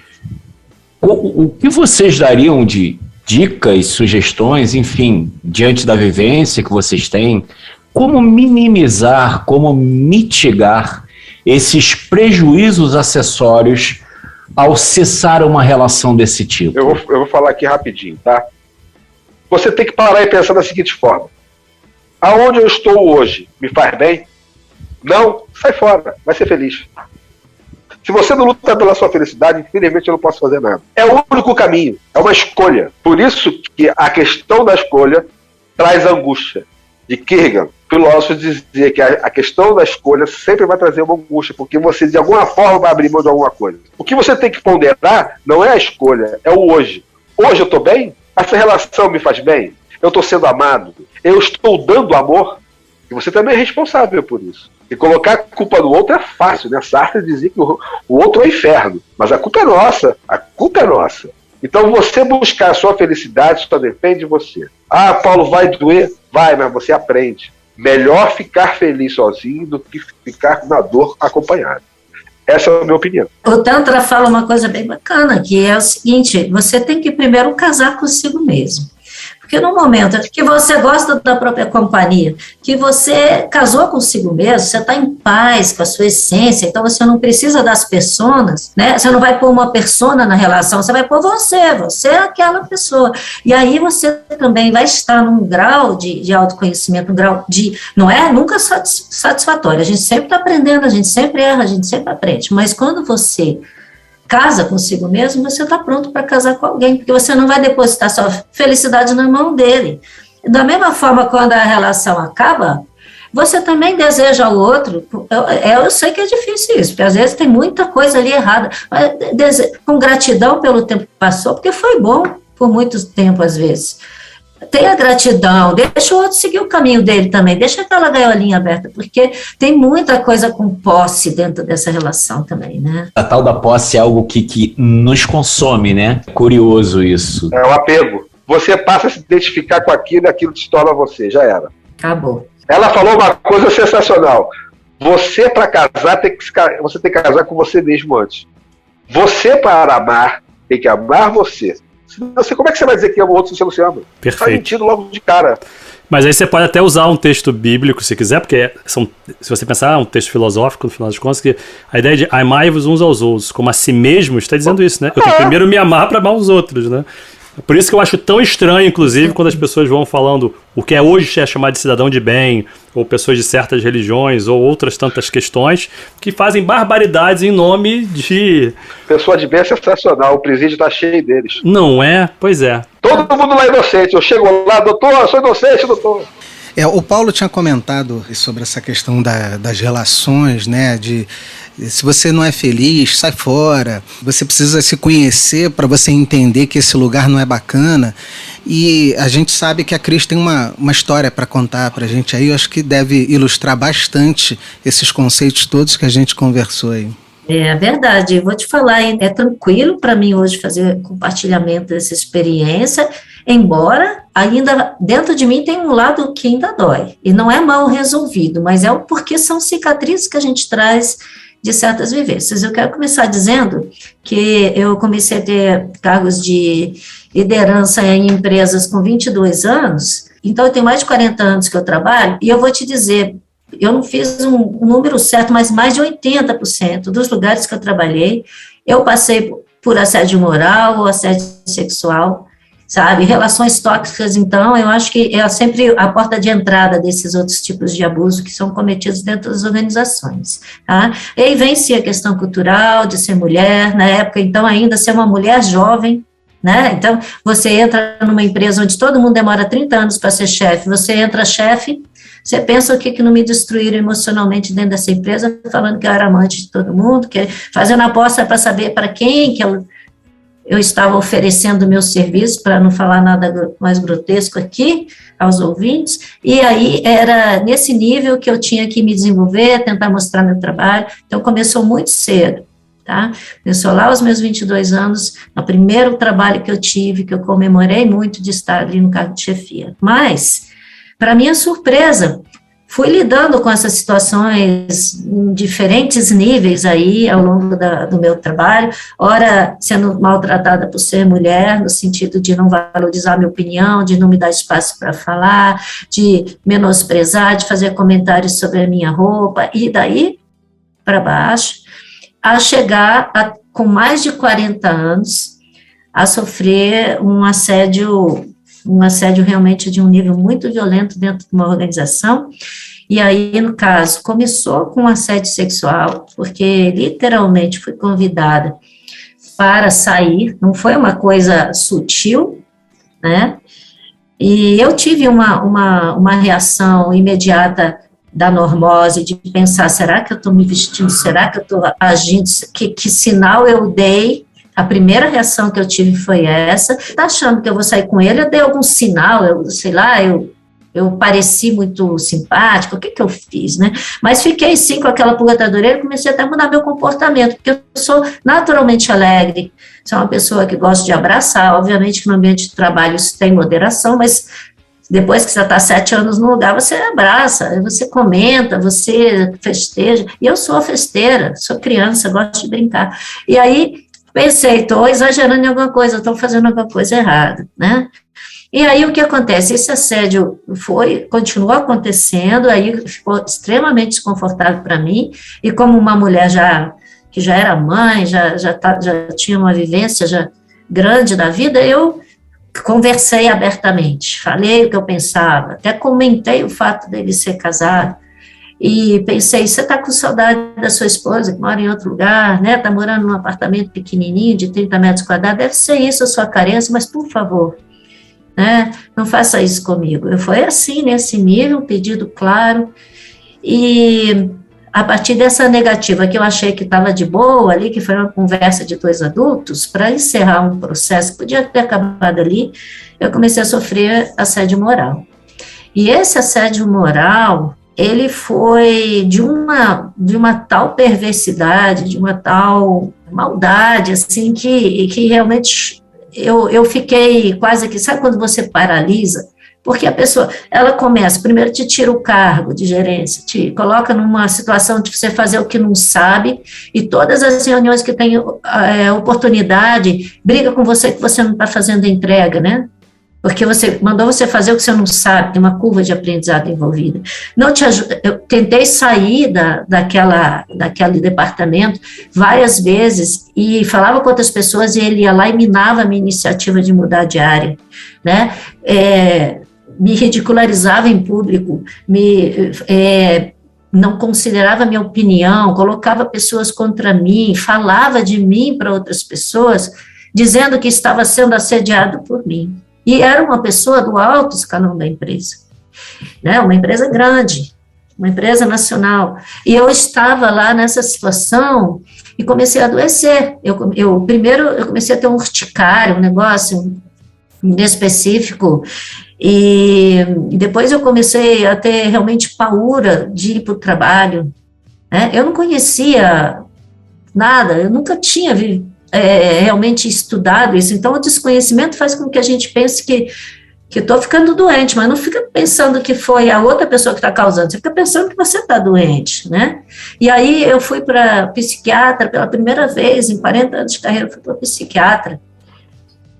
o que vocês dariam de dicas, sugestões, enfim, diante da vivência que vocês têm, como minimizar, como mitigar esses prejuízos acessórios ao cessar uma relação desse tipo?
Eu vou falar aqui rapidinho, tá? Você tem que parar e pensar da seguinte forma. Aonde eu estou hoje me faz bem? Não? Sai fora, vai ser feliz. Se você não luta pela sua felicidade, infelizmente eu não posso fazer nada. É o único caminho, é uma escolha. Por isso que a questão da escolha traz angústia. De Kierkegaard, filósofo, dizia que a questão da escolha sempre vai trazer uma angústia, porque você de alguma forma vai abrir mão de alguma coisa. O que você tem que ponderar não é a escolha, é o hoje. Hoje eu estou bem? Essa relação me faz bem? Eu estou sendo amado? Eu estou dando amor? E você também é responsável por isso. E colocar a culpa no outro é fácil, né? Sartre dizia que o outro é o inferno. Mas a culpa é nossa. A culpa é nossa. Então você buscar a sua felicidade só depende de você. Ah, Paulo, vai doer? Vai, mas você aprende. Melhor ficar feliz sozinho do que ficar na dor acompanhado. Essa é a minha opinião.
O Tantra fala uma coisa bem bacana, que é o seguinte: você tem que primeiro casar consigo mesmo. Porque no momento que você gosta da própria companhia, que você casou consigo mesmo, você está em paz com a sua essência, então você não precisa das personas, né? Você não vai pôr uma persona na relação, você vai pôr você é aquela pessoa. E aí você também vai estar num grau de autoconhecimento, um grau de, não é nunca satisfatório, a gente sempre está aprendendo, a gente sempre erra, a gente sempre aprende, mas quando você casa consigo mesmo, você está pronto para casar com alguém, porque você não vai depositar sua felicidade na mão dele. Da mesma forma, quando a relação acaba, você também deseja ao outro, eu sei que é difícil isso, porque às vezes tem muita coisa ali errada, mas com gratidão pelo tempo que passou, porque foi bom por muito tempo às vezes. Tenha gratidão, deixa o outro seguir o caminho dele também, deixa aquela gaiolinha aberta, porque tem muita coisa com posse dentro dessa relação também, né?
A tal da posse é algo que nos consome, né? Curioso isso.
É o apego. Você passa a se identificar com aquilo e aquilo te torna você, já era.
Acabou.
Ela falou uma coisa sensacional. Você, para casar, você tem que casar com você mesmo antes. Você, para amar, tem que amar você. Como é que você vai dizer que ama o outro se você não se ama?
Perfeito.
Faz sentido logo de cara.
Mas aí você pode até usar um texto bíblico, se quiser, porque se você pensar, é um texto filosófico, no final das contas, que a ideia de amai-vos uns aos outros, como a si mesmo, está dizendo isso, né? Eu tenho que primeiro me amar para amar os outros, né? Por isso que eu acho tão estranho, inclusive, quando as pessoas vão falando o que hoje é chamado de cidadão de bem, ou pessoas de certas religiões, ou outras tantas questões, que fazem barbaridades em nome de...
Pessoa de bem é sensacional, o presídio está cheio deles.
Não é? Pois é.
Todo mundo lá é inocente, eu chego lá, doutor, eu sou inocente, doutor.
O Paulo tinha comentado sobre essa questão das relações, né? Se você não é feliz, sai fora. Você precisa se conhecer para você entender que esse lugar não é bacana. E a gente sabe que a Cris tem uma história para contar para a gente aí. Eu acho que deve ilustrar bastante esses conceitos todos que a gente conversou aí.
É verdade, vou te falar, é tranquilo para mim hoje fazer compartilhamento dessa experiência, embora ainda dentro de mim tem um lado que ainda dói, e não é mal resolvido, mas é porque são cicatrizes que a gente traz de certas vivências. Eu quero começar dizendo que eu comecei a ter cargos de liderança em empresas com 22 anos, então eu tenho mais de 40 anos que eu trabalho, e eu vou te dizer, eu não fiz um número certo, mas mais de 80% dos lugares que eu trabalhei, eu passei por assédio moral ou assédio sexual, sabe? Relações tóxicas, então, eu acho que é sempre a porta de entrada desses outros tipos de abuso que são cometidos dentro das organizações, tá? E aí vem-se a questão cultural de ser mulher, na época, então, ainda ser uma mulher jovem, né? Então, você entra numa empresa onde todo mundo demora 30 anos para ser chefe, você entra chefe, você pensa o que não me destruíram emocionalmente dentro dessa empresa, falando que eu era amante de todo mundo, fazendo aposta para saber para quem que eu estava oferecendo o meu serviço, para não falar nada mais grotesco aqui aos ouvintes, e aí era nesse nível que eu tinha que me desenvolver, tentar mostrar meu trabalho, então começou muito cedo, tá? Começou lá aos meus 22 anos, no primeiro trabalho que eu tive, que eu comemorei muito de estar ali no cargo de chefia, mas... Para minha surpresa, fui lidando com essas situações em diferentes níveis aí ao longo do meu trabalho, ora sendo maltratada por ser mulher, no sentido de não valorizar minha opinião, de não me dar espaço para falar, de menosprezar, de fazer comentários sobre a minha roupa, e daí para baixo, a chegar com mais de 40 anos, a sofrer um assédio realmente de um nível muito violento dentro de uma organização, e aí, no caso, começou com assédio sexual, porque literalmente fui convidada para sair, não foi uma coisa sutil, né, e eu tive uma reação imediata da normose, de pensar, será que eu estou me vestindo, será que eu estou agindo, que sinal eu dei? A primeira reação que eu tive foi essa. Tá achando que eu vou sair com ele? Eu dei algum sinal, eu pareci muito simpática, o que eu fiz, né? Mas fiquei sim com aquela pulga atrás da orelha e comecei até a mudar meu comportamento, porque eu sou naturalmente alegre, sou uma pessoa que gosta de abraçar, obviamente que no ambiente de trabalho isso tem moderação, mas depois que você está 7 anos no lugar, você abraça, você comenta, você festeja, e eu sou festeira, sou criança, gosto de brincar. E aí, pensei, estou exagerando em alguma coisa, estou fazendo alguma coisa errada, né? E aí o que acontece? Esse assédio continuou acontecendo, aí ficou extremamente desconfortável para mim, e como uma mulher que já era mãe, já tinha uma vivência já grande da vida, eu conversei abertamente, falei o que eu pensava, até comentei o fato dele ser casado, e pensei, você está com saudade da sua esposa, que mora em outro lugar, né, está morando num apartamento pequenininho, de 30 metros quadrados, deve ser isso a sua carência, mas por favor, né, não faça isso comigo. Foi assim, nesse nível, um pedido claro, e a partir dessa negativa que eu achei que estava de boa ali, que foi uma conversa de 2 adultos, para encerrar um processo que podia ter acabado ali, eu comecei a sofrer assédio moral. E esse assédio moral, ele foi de uma tal perversidade, de uma tal maldade, assim, que realmente eu fiquei quase que, sabe quando você paralisa? Porque a pessoa, ela começa, primeiro te tira o cargo de gerência, te coloca numa situação de você fazer o que não sabe, e todas as reuniões que tem oportunidade, briga com você que você não está fazendo a entrega, né? Porque mandou você fazer o que você não sabe, tem uma curva de aprendizado envolvida. Não te ajuda, eu tentei sair daquele departamento várias vezes e falava com outras pessoas e ele ia lá e minava a minha iniciativa de mudar de área, né? Me ridicularizava em público, não considerava minha opinião, colocava pessoas contra mim, falava de mim para outras pessoas, dizendo que estava sendo assediado por mim. E era uma pessoa do alto escalão da empresa, né? Uma empresa grande, uma empresa nacional. E eu estava lá nessa situação e comecei a adoecer. Primeiro eu comecei a ter um urticário, um negócio inespecífico, e depois eu comecei a ter realmente paura de ir para o trabalho, né? Eu não conhecia nada, eu nunca tinha realmente estudado isso, então o desconhecimento faz com que a gente pense que estou ficando doente, mas não fica pensando que foi a outra pessoa que está causando, você fica pensando que você está doente, né? E aí eu fui para psiquiatra pela primeira vez, em 40 anos de carreira, fui para psiquiatra,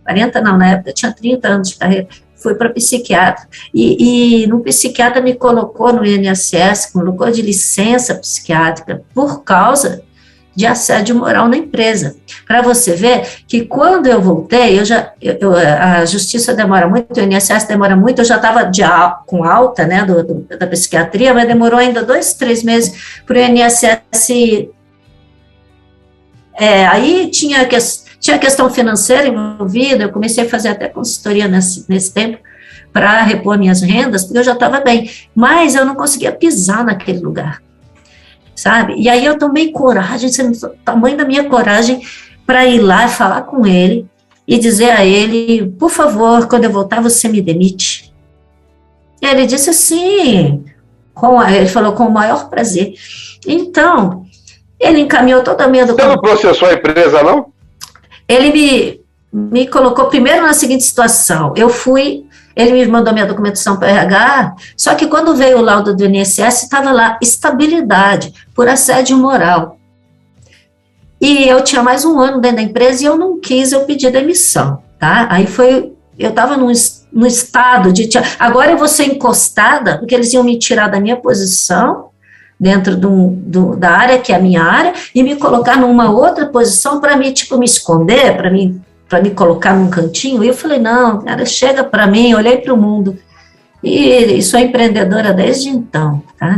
40 não, na época eu tinha 30 anos de carreira, fui para psiquiatra, e no psiquiatra me colocou no INSS, colocou de licença psiquiátrica, por causa de assédio moral na empresa. Para você ver que quando eu voltei, a justiça demora muito, o INSS demora muito, eu já estava com alta, né, da psiquiatria, mas demorou ainda 2, 3 meses para o INSS. Aí tinha a questão financeira envolvida, eu comecei a fazer até consultoria nesse tempo, para repor minhas rendas, porque eu já estava bem, mas eu não conseguia pisar naquele lugar, sabe? E aí eu tomei coragem, o tamanho da minha coragem, para ir lá e falar com ele, e dizer a ele, por favor, quando eu voltar, você me demite. E ele disse assim, ele falou, com o maior prazer. Então, ele encaminhou toda a minha documentação.
Você não processou a empresa, não?
Ele me colocou primeiro na seguinte situação, ele me mandou minha documentação para o RH, só que quando veio o laudo do INSS, estava lá, estabilidade por assédio moral. E eu tinha mais 1 ano dentro da empresa e eu não quis, eu pedi demissão, tá? Aí eu estava no estado de, agora eu vou ser encostada, porque eles iam me tirar da minha posição, dentro da área, que é a minha área, e me colocar numa outra posição para me esconder, para me colocar num cantinho. E eu falei, não, cara, chega para mim, olhei para o mundo. E sou empreendedora desde então, tá?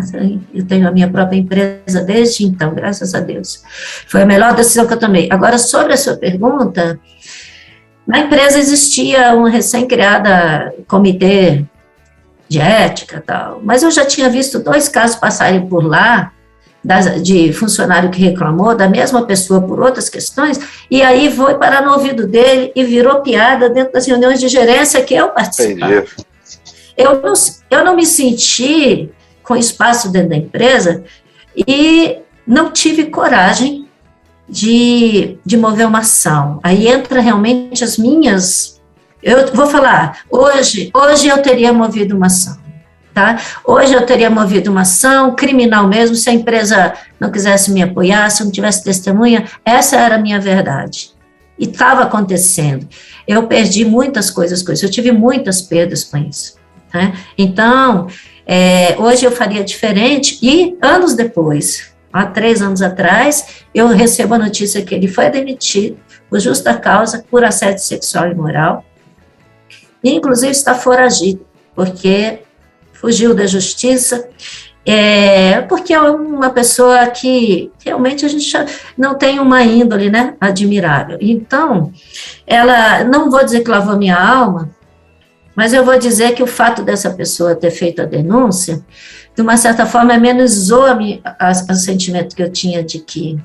Eu tenho a minha própria empresa desde então, graças a Deus. Foi a melhor decisão que eu tomei. Agora, sobre a sua pergunta, na empresa existia um recém-criada comitê de ética e tal, mas eu já tinha visto 2 casos passarem por lá, de funcionário que reclamou, da mesma pessoa por outras questões, e aí foi parar no ouvido dele e virou piada dentro das reuniões de gerência que eu participava.
Entendi.
Eu não me senti com espaço dentro da empresa e não tive coragem de mover uma ação. Aí entra realmente as minhas... Eu vou falar, hoje eu teria movido uma ação, tá? Hoje eu teria movido uma ação criminal mesmo, se a empresa não quisesse me apoiar, se eu não tivesse testemunha, essa era a minha verdade. E estava acontecendo. Eu perdi muitas coisas com isso, eu tive muitas perdas com isso, tá? Então, hoje eu faria diferente, e anos depois, há 3 anos atrás, eu recebo a notícia que ele foi demitido por justa causa, por assédio sexual e moral, e inclusive está foragido, porque fugiu da justiça, porque é uma pessoa que realmente a gente não tem uma índole, né, admirável. Então, ela, não vou dizer que lavou minha alma, Mas eu vou dizer que o fato dessa pessoa ter feito a denúncia, de uma certa forma, amenizou o sentimento que eu tinha de que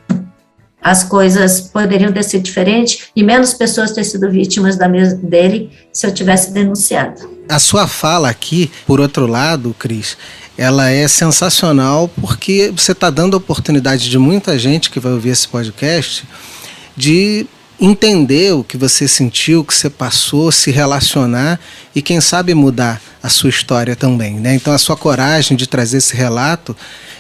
as coisas poderiam ter sido diferentes e menos pessoas ter sido vítimas dele se eu tivesse denunciado.
A sua fala aqui, por outro lado, Cris, ela é sensacional porque você está dando a oportunidade de muita gente que vai ouvir esse podcast de entender o que você sentiu, o que você passou, se relacionar e quem sabe mudar a sua história também, né? Então a sua coragem de trazer esse relato,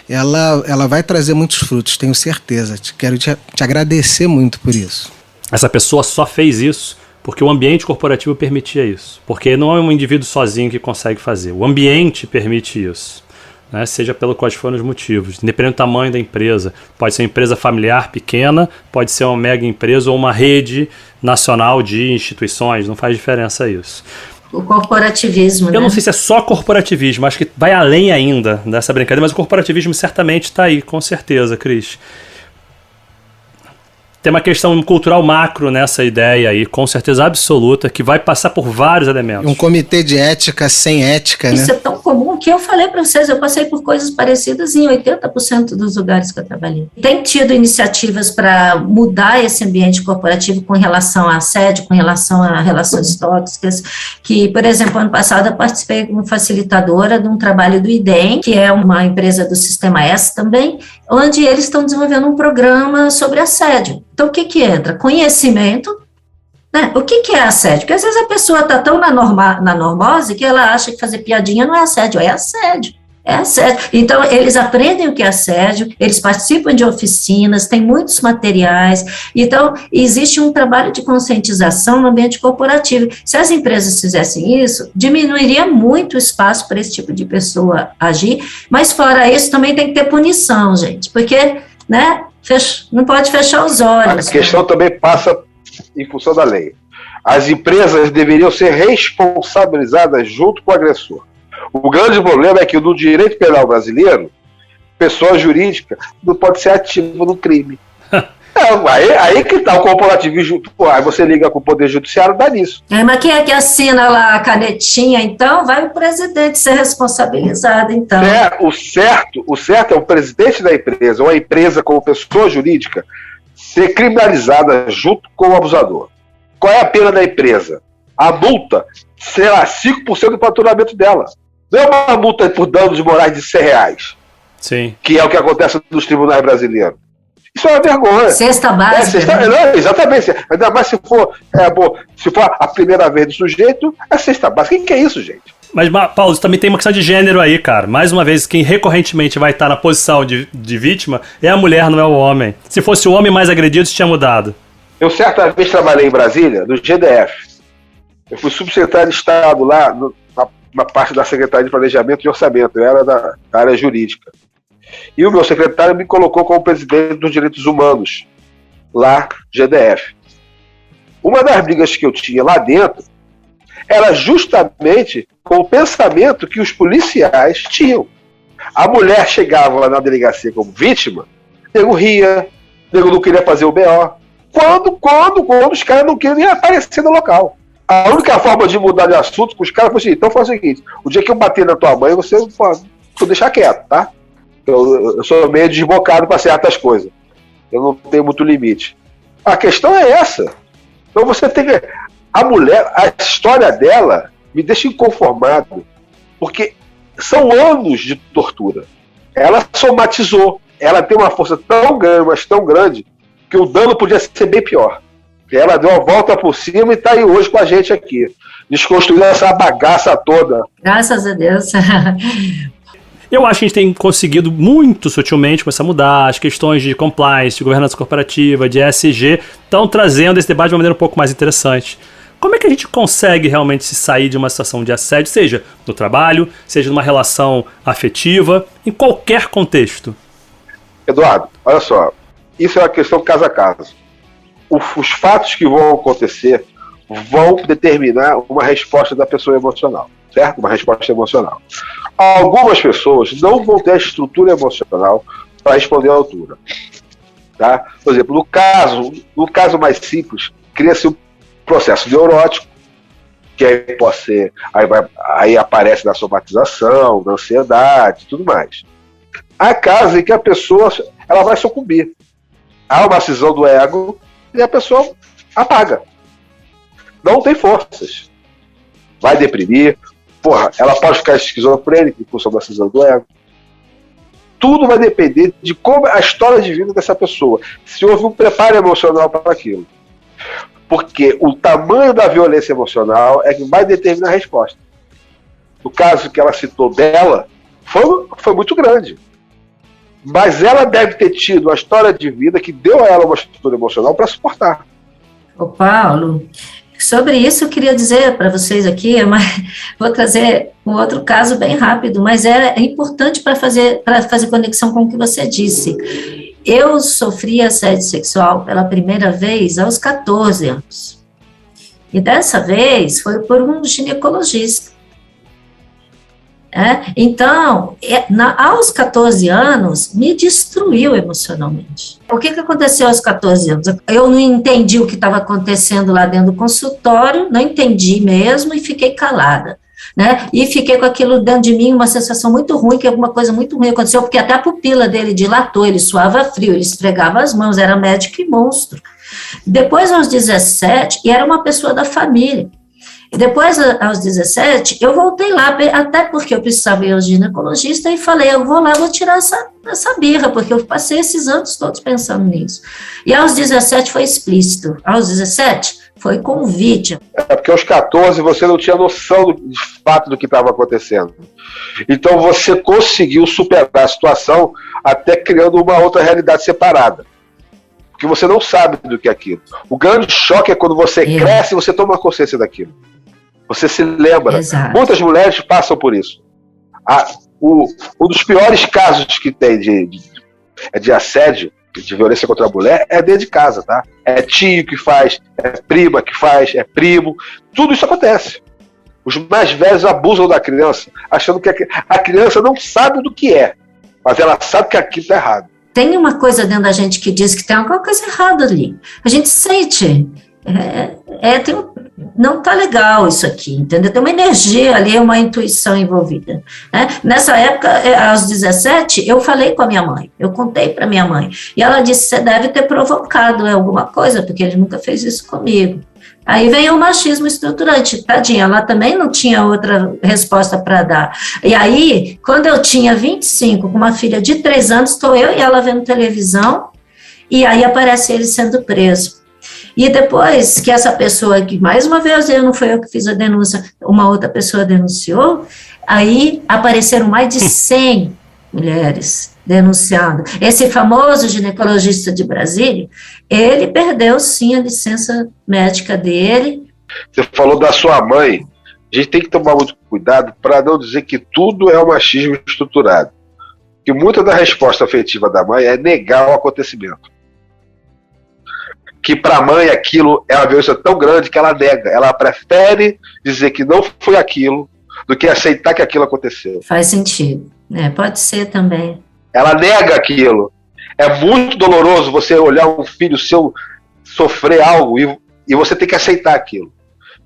ela vai trazer muitos frutos, tenho certeza. Quero te agradecer muito por isso.
Essa pessoa só fez isso porque o ambiente corporativo permitia isso. Porque não é um indivíduo sozinho que consegue fazer. O ambiente permite isso. Né? Seja pelo quais forem os motivos. Independente do tamanho da empresa. Pode ser uma empresa familiar pequena, pode ser uma mega empresa ou uma rede nacional de instituições. Não faz diferença isso.
O corporativismo, né?
Eu não sei se é só corporativismo, acho que vai além ainda dessa brincadeira, mas o corporativismo certamente está aí, com certeza, Cris. Tem uma questão cultural macro nessa ideia aí, com certeza absoluta, que vai passar por vários elementos.
Um comitê de ética sem ética, né?
Isso é tão comum que eu falei para vocês, eu passei por coisas parecidas em 80% dos lugares que eu trabalhei. Tem tido iniciativas para mudar esse ambiente corporativo com relação a assédio, com relação a relações tóxicas, que, por exemplo, ano passado eu participei como facilitadora de um trabalho do IDEM, que é uma empresa do Sistema S também, onde eles estão desenvolvendo um programa sobre assédio. Então, o que entra? Conhecimento, né? O que é assédio? Porque às vezes a pessoa está tão na normose que ela acha que fazer piadinha não é assédio, é assédio. É assédio. Então, eles aprendem o que é assédio, eles participam de oficinas, tem muitos materiais. Então, existe um trabalho de conscientização no ambiente corporativo. Se as empresas fizessem isso, diminuiria muito o espaço para esse tipo de pessoa agir, mas fora isso, também tem que ter punição, gente, porque, né, não pode fechar os olhos.
A questão também passa em função da lei. As empresas deveriam ser responsabilizadas junto com o agressor. O grande problema é que no direito penal brasileiro, pessoa jurídica não pode ser ativa no crime. Aí que está o corporativismo. Aí você liga com o Poder Judiciário, dá nisso.
Mas quem é que assina lá a canetinha, então? Vai o presidente ser responsabilizado, então.
O certo é o presidente da empresa, ou a empresa como pessoa jurídica, ser criminalizada junto com o abusador. Qual é a pena da empresa? A multa será 5% do faturamento dela. Não é uma multa por danos morais de R$100,
Sim.
Que é o que acontece nos tribunais brasileiros. Isso é uma vergonha.
Cesta básica.
Não, exatamente. Ainda mais se for a primeira vez do sujeito, é cesta básica. O que é isso, gente?
Mas, Paulo, também tem uma questão de gênero aí, cara. Mais uma vez, quem recorrentemente vai estar na posição de vítima é a mulher, não é o homem. Se fosse o homem mais agredido, isso tinha mudado.
Eu certa vez trabalhei em Brasília, no GDF. Eu fui subsecretário de Estado lá, na parte da Secretaria de Planejamento e Orçamento. Eu era da área jurídica. E o meu secretário me colocou como presidente dos direitos humanos, lá, GDF. Uma das brigas que eu tinha lá dentro era justamente com o pensamento que os policiais tinham. A mulher chegava na delegacia como vítima, o nego ria, o nego não queria fazer o BO. Quando os caras não queriam nem aparecer no local. A única forma de mudar de assunto com os caras foi assim: então faz o seguinte, o dia que eu bater na tua mãe, você pode deixar quieto, tá? Eu sou meio desbocado para certas coisas. Eu não tenho muito limite. A questão é essa. Então você tem que... A mulher, a história dela me deixa inconformado, porque são anos de tortura. Ela somatizou. Ela tem uma força tão grande, mas tão grande, que o dano podia ser bem pior. Ela deu a volta por cima e está aí hoje com a gente aqui, desconstruindo essa bagaça toda.
Graças a Deus.
Eu acho que a gente tem conseguido muito sutilmente começar a mudar. As questões de compliance, de governança corporativa, de ESG, estão trazendo esse debate de uma maneira um pouco mais interessante. Como é que a gente consegue realmente se sair de uma situação de assédio, seja no trabalho, seja numa relação afetiva, em qualquer contexto?
Eduardo, olha só, isso é uma questão caso a caso. Os fatos que vão acontecer vão determinar uma resposta da pessoa emocional, certo? Uma resposta emocional. Algumas pessoas não vão ter a estrutura emocional para responder à altura. Tá? Por exemplo, no caso mais simples, cria-se um processo neurótico, que aí pode ser, aí aparece na somatização, na ansiedade e tudo mais. Há casos em que a pessoa ela vai sucumbir. Há uma cisão do ego e a pessoa apaga. Não tem forças. Vai deprimir. Ela pode ficar esquizofrênica em função da cisão do ego. Tudo vai depender de como a história de vida dessa pessoa. Se houve um preparo emocional para aquilo. Porque o tamanho da violência emocional é que vai determinar a resposta. No caso que ela citou dela, foi muito grande. Mas ela deve ter tido uma história de vida que deu a ela uma estrutura emocional para suportar.
Ô Paulo, sobre isso eu queria dizer para vocês aqui, vou trazer um outro caso bem rápido, mas é importante para fazer conexão com o que você disse. Eu sofri assédio sexual pela primeira vez aos 14 anos. E dessa vez foi por um ginecologista. Então, aos 14 anos, me destruiu emocionalmente. O que aconteceu aos 14 anos? Eu não entendi o que estava acontecendo lá dentro do consultório, não entendi mesmo e fiquei calada. E fiquei com aquilo dentro de mim, uma sensação muito ruim, que alguma coisa muito ruim aconteceu, porque até a pupila dele dilatou, ele suava frio, ele esfregava as mãos, era médico e monstro. Depois, aos 17, e era uma pessoa da família. E depois, aos 17, eu voltei lá, até porque eu precisava ir ao ginecologista, e falei, eu vou lá, vou tirar essa birra, porque eu passei esses anos todos pensando nisso. E aos 17 foi explícito. Aos 17 foi convite.
Porque aos 14 você não tinha noção de fato do que estava acontecendo. Então você conseguiu superar a situação até criando uma outra realidade separada. Porque você não sabe do que é aquilo. O grande choque é quando você cresce e você toma consciência daquilo. Você se lembra.
Exato.
Muitas mulheres passam por isso. Um dos piores casos que tem de assédio, de violência contra a mulher, é dentro de casa, tá? É tio que faz, é prima que faz, é primo. Tudo isso acontece. Os mais velhos abusam da criança, achando que a criança não sabe do que é, mas ela sabe que aquilo está errado.
Tem uma coisa dentro da gente que diz que tem alguma coisa errada ali. A gente sente. Não está legal isso aqui, entendeu? Tem uma energia ali, uma intuição envolvida. Nessa época, aos 17, eu falei com a minha mãe, eu contei para minha mãe, e ela disse, você deve ter provocado alguma coisa, porque ele nunca fez isso comigo. Aí veio o machismo estruturante, tadinha, ela também não tinha outra resposta para dar. E aí, quando eu tinha 25, com uma filha de 3 anos, estou eu e ela vendo televisão, e aí aparece ele sendo preso. E depois que essa pessoa, que mais uma vez não foi eu que fiz a denúncia, uma outra pessoa denunciou, aí apareceram mais de 100 mulheres denunciando. Esse famoso ginecologista de Brasília, ele perdeu sim a licença médica dele.
Você falou da sua mãe, a gente tem que tomar muito cuidado para não dizer que tudo é um machismo estruturado. Que muita da resposta afetiva da mãe é negar o acontecimento. Que para a mãe aquilo é uma violência tão grande que ela nega. Ela prefere dizer que não foi aquilo do que aceitar que aquilo aconteceu.
Faz sentido. Pode ser também.
Ela nega aquilo. É muito doloroso você olhar um filho seu sofrer algo e você tem que aceitar aquilo.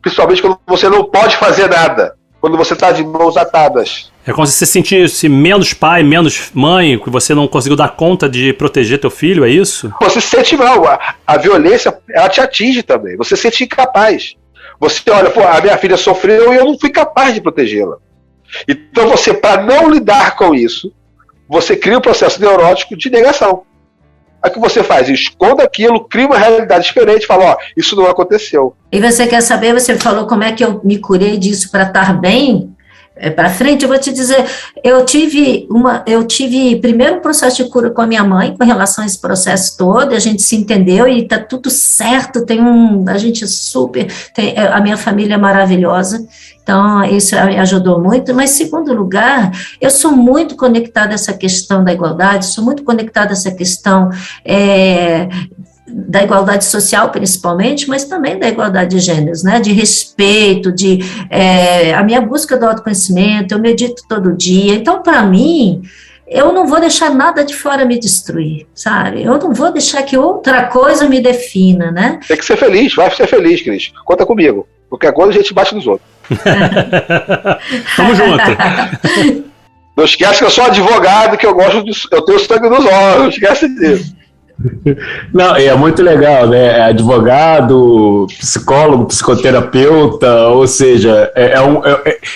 Principalmente quando você não pode fazer nada. Quando você está de mãos atadas.
É como se você sentisse menos pai, menos mãe, que você não conseguiu dar conta de proteger teu filho, é isso?
Você se sente mal. A violência, ela te atinge também. Você se sente incapaz. Você olha, a minha filha sofreu e eu não fui capaz de protegê-la. Então você, para não lidar com isso, você cria um processo neurótico de negação. Aí o que você faz? Esconde aquilo, cria uma realidade diferente, fala, isso não aconteceu.
E você quer saber, você falou como é que eu me curei disso para estar bem? Para frente, eu vou te dizer, eu tive primeiro um processo de cura com a minha mãe, com relação a esse processo todo, a gente se entendeu e tá tudo certo, a gente a minha família é maravilhosa, então isso me ajudou muito, mas segundo lugar, eu sou muito conectada a essa questão da igualdade, sou muito conectada a essa questão da igualdade social, principalmente, mas também da igualdade de gêneros, de respeito, a minha busca do autoconhecimento, eu medito todo dia, então, para mim, eu não vou deixar nada de fora me destruir, sabe? Eu não vou deixar que outra coisa me defina,
Tem que ser feliz, vai ser feliz, Cris, conta comigo. Qualquer coisa a gente bate nos outros.
Tamo junto.
Não esquece que eu sou advogado, que eu tenho sangue nos olhos, não esquece disso.
Não, é muito legal, né? É advogado, psicólogo, psicoterapeuta, ou seja,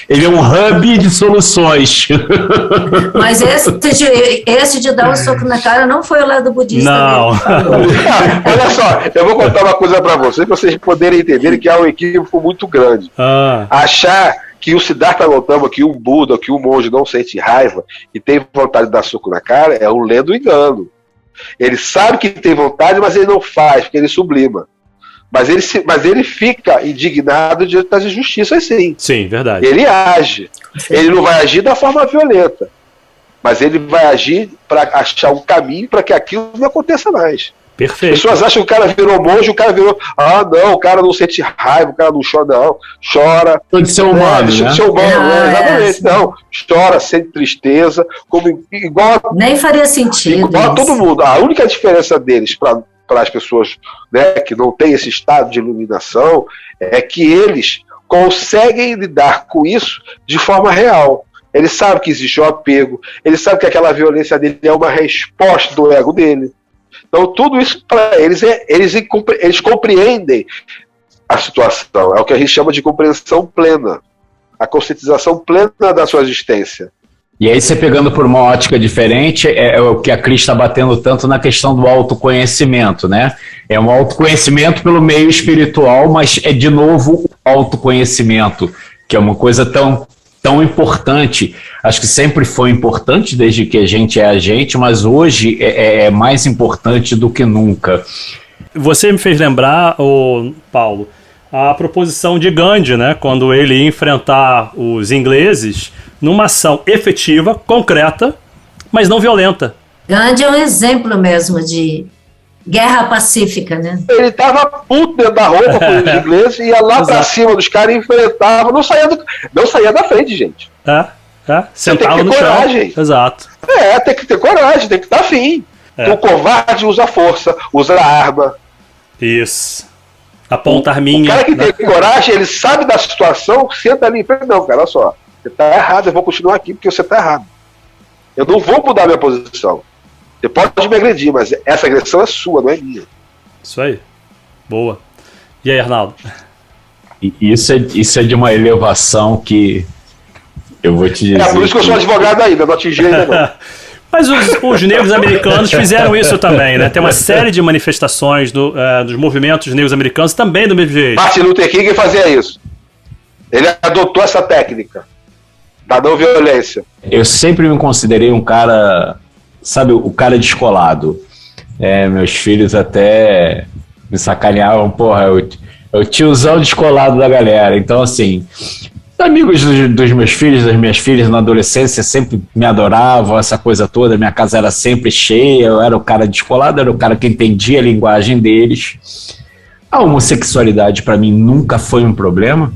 ele é um hub de soluções.
Mas esse de dar um soco na cara não foi o lado budista.
Não.
Olha só, eu vou contar uma coisa para vocês poderem entender que há um equívoco muito grande. Achar que o Siddhartha Gautama, que um Buda, que um monge não sente raiva e tem vontade de dar soco na cara, é um lendo engano. Ele sabe que tem vontade, mas ele não faz, porque ele sublima. Mas ele fica indignado diante das injustiças, sim.
Sim, verdade.
Ele age. Ele não vai agir da forma violenta, mas ele vai agir para achar um caminho para que aquilo não aconteça mais.
Perfeito.
As pessoas acham que o cara virou monge, o cara virou... não, o cara não sente raiva, o cara não chora, não. Chora.
De ser humano, né?
De ser humano, exatamente. Não, chora, sente tristeza, igual...
Nem faria sentido.
Igual a todo mundo. A única diferença deles para as pessoas, né, que não têm esse estado de iluminação é que eles conseguem lidar com isso de forma real. Ele sabe que existe o apego, ele sabe que aquela violência dele é uma resposta do ego dele. Então, tudo isso para eles, eles compreendem a situação. É o que a gente chama de compreensão plena. A conscientização plena da sua existência.
E aí, você pegando por uma ótica diferente, é o que a Cris está batendo tanto na questão do autoconhecimento, né? É um autoconhecimento pelo meio espiritual, mas é, de novo, autoconhecimento, que é uma coisa tão importante. Acho que sempre foi importante desde que a gente é a gente, mas hoje é mais importante do que nunca.
Você me fez lembrar, Paulo, a proposição de Gandhi, né? Quando ele ia enfrentar os ingleses numa ação efetiva, concreta, mas não violenta.
Gandhi é um exemplo mesmo de guerra pacífica, né?
Ele tava puto dentro da roupa com os ingleses, ia lá pra cima dos caras e enfrentava, não saía da frente, gente.
Sentava no chão. Exato.
Tem que ter coragem, tem que estar afim. O covarde usa força, usa arma.
Isso. Aponta a arminha.
O cara que tem coragem, ele sabe da situação, senta ali e pensa, não, cara, olha só, você tá errado, eu vou continuar aqui porque você tá errado. Eu não vou mudar minha posição. Você pode me agredir, mas essa agressão é sua, não é minha.
Isso aí. Boa. E aí, Arnaldo?
Isso é de uma elevação que eu vou te dizer.
É por isso que eu sou advogado ainda, não atingi ainda não.
Mas os negros americanos fizeram isso também, né? Tem uma série de manifestações dos movimentos negros americanos também do mesmo jeito.
Martin Luther King fazia isso. Ele adotou essa técnica da não violência.
Eu sempre me considerei um cara, sabe, o cara descolado. Meus filhos até me sacaneavam, porra, o tiozão descolado da galera. Então, assim, amigos dos meus filhos, das minhas filhas na adolescência sempre me adoravam, essa coisa toda, minha casa era sempre cheia, eu era o cara descolado, era o cara que entendia a linguagem deles. A homossexualidade para mim nunca foi um problema,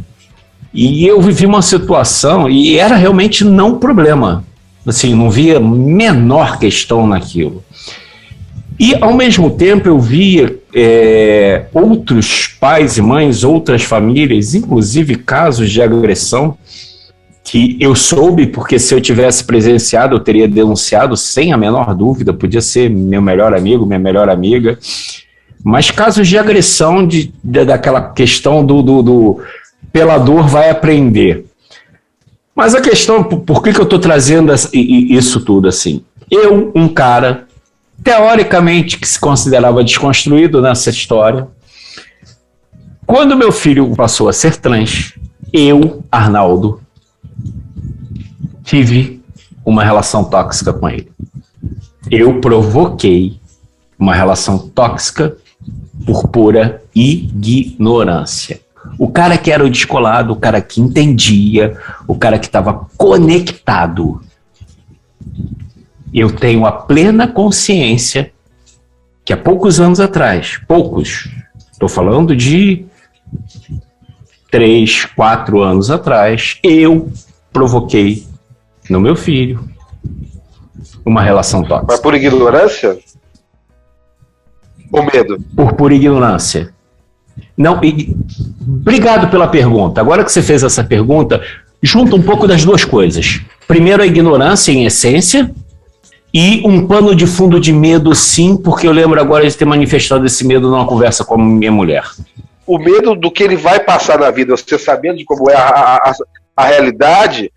e eu vivi uma situação, e era realmente não problema, assim, não via menor questão naquilo. E, ao mesmo tempo, eu via outros pais e mães, outras famílias, inclusive casos de agressão, que eu soube, porque se eu tivesse presenciado, eu teria denunciado sem a menor dúvida, podia ser meu melhor amigo, minha melhor amiga, mas casos de agressão, daquela questão do pelador vai aprender. Mas a questão, por que eu estou trazendo isso tudo assim? Eu, um cara teoricamente que se considerava desconstruído nessa história. Quando meu filho passou a ser trans, eu, Arnaldo, tive uma relação tóxica com ele. Eu provoquei uma relação tóxica por pura ignorância. O cara que era o descolado, o cara que entendia, o cara que estava conectado. Eu tenho a plena consciência que há poucos anos atrás, estou falando de 3, 4 anos atrás, eu provoquei no meu filho uma relação tóxica.
Mas por ignorância? Ou medo?
Por ignorância. Não, obrigado pela pergunta. Agora que você fez essa pergunta, junta um pouco das duas coisas. Primeiro, a ignorância em essência e um pano de fundo de medo, sim, porque eu lembro agora de ter manifestado esse medo numa conversa com a minha mulher.
O medo do que ele vai passar na vida, você sabendo de como é a realidade,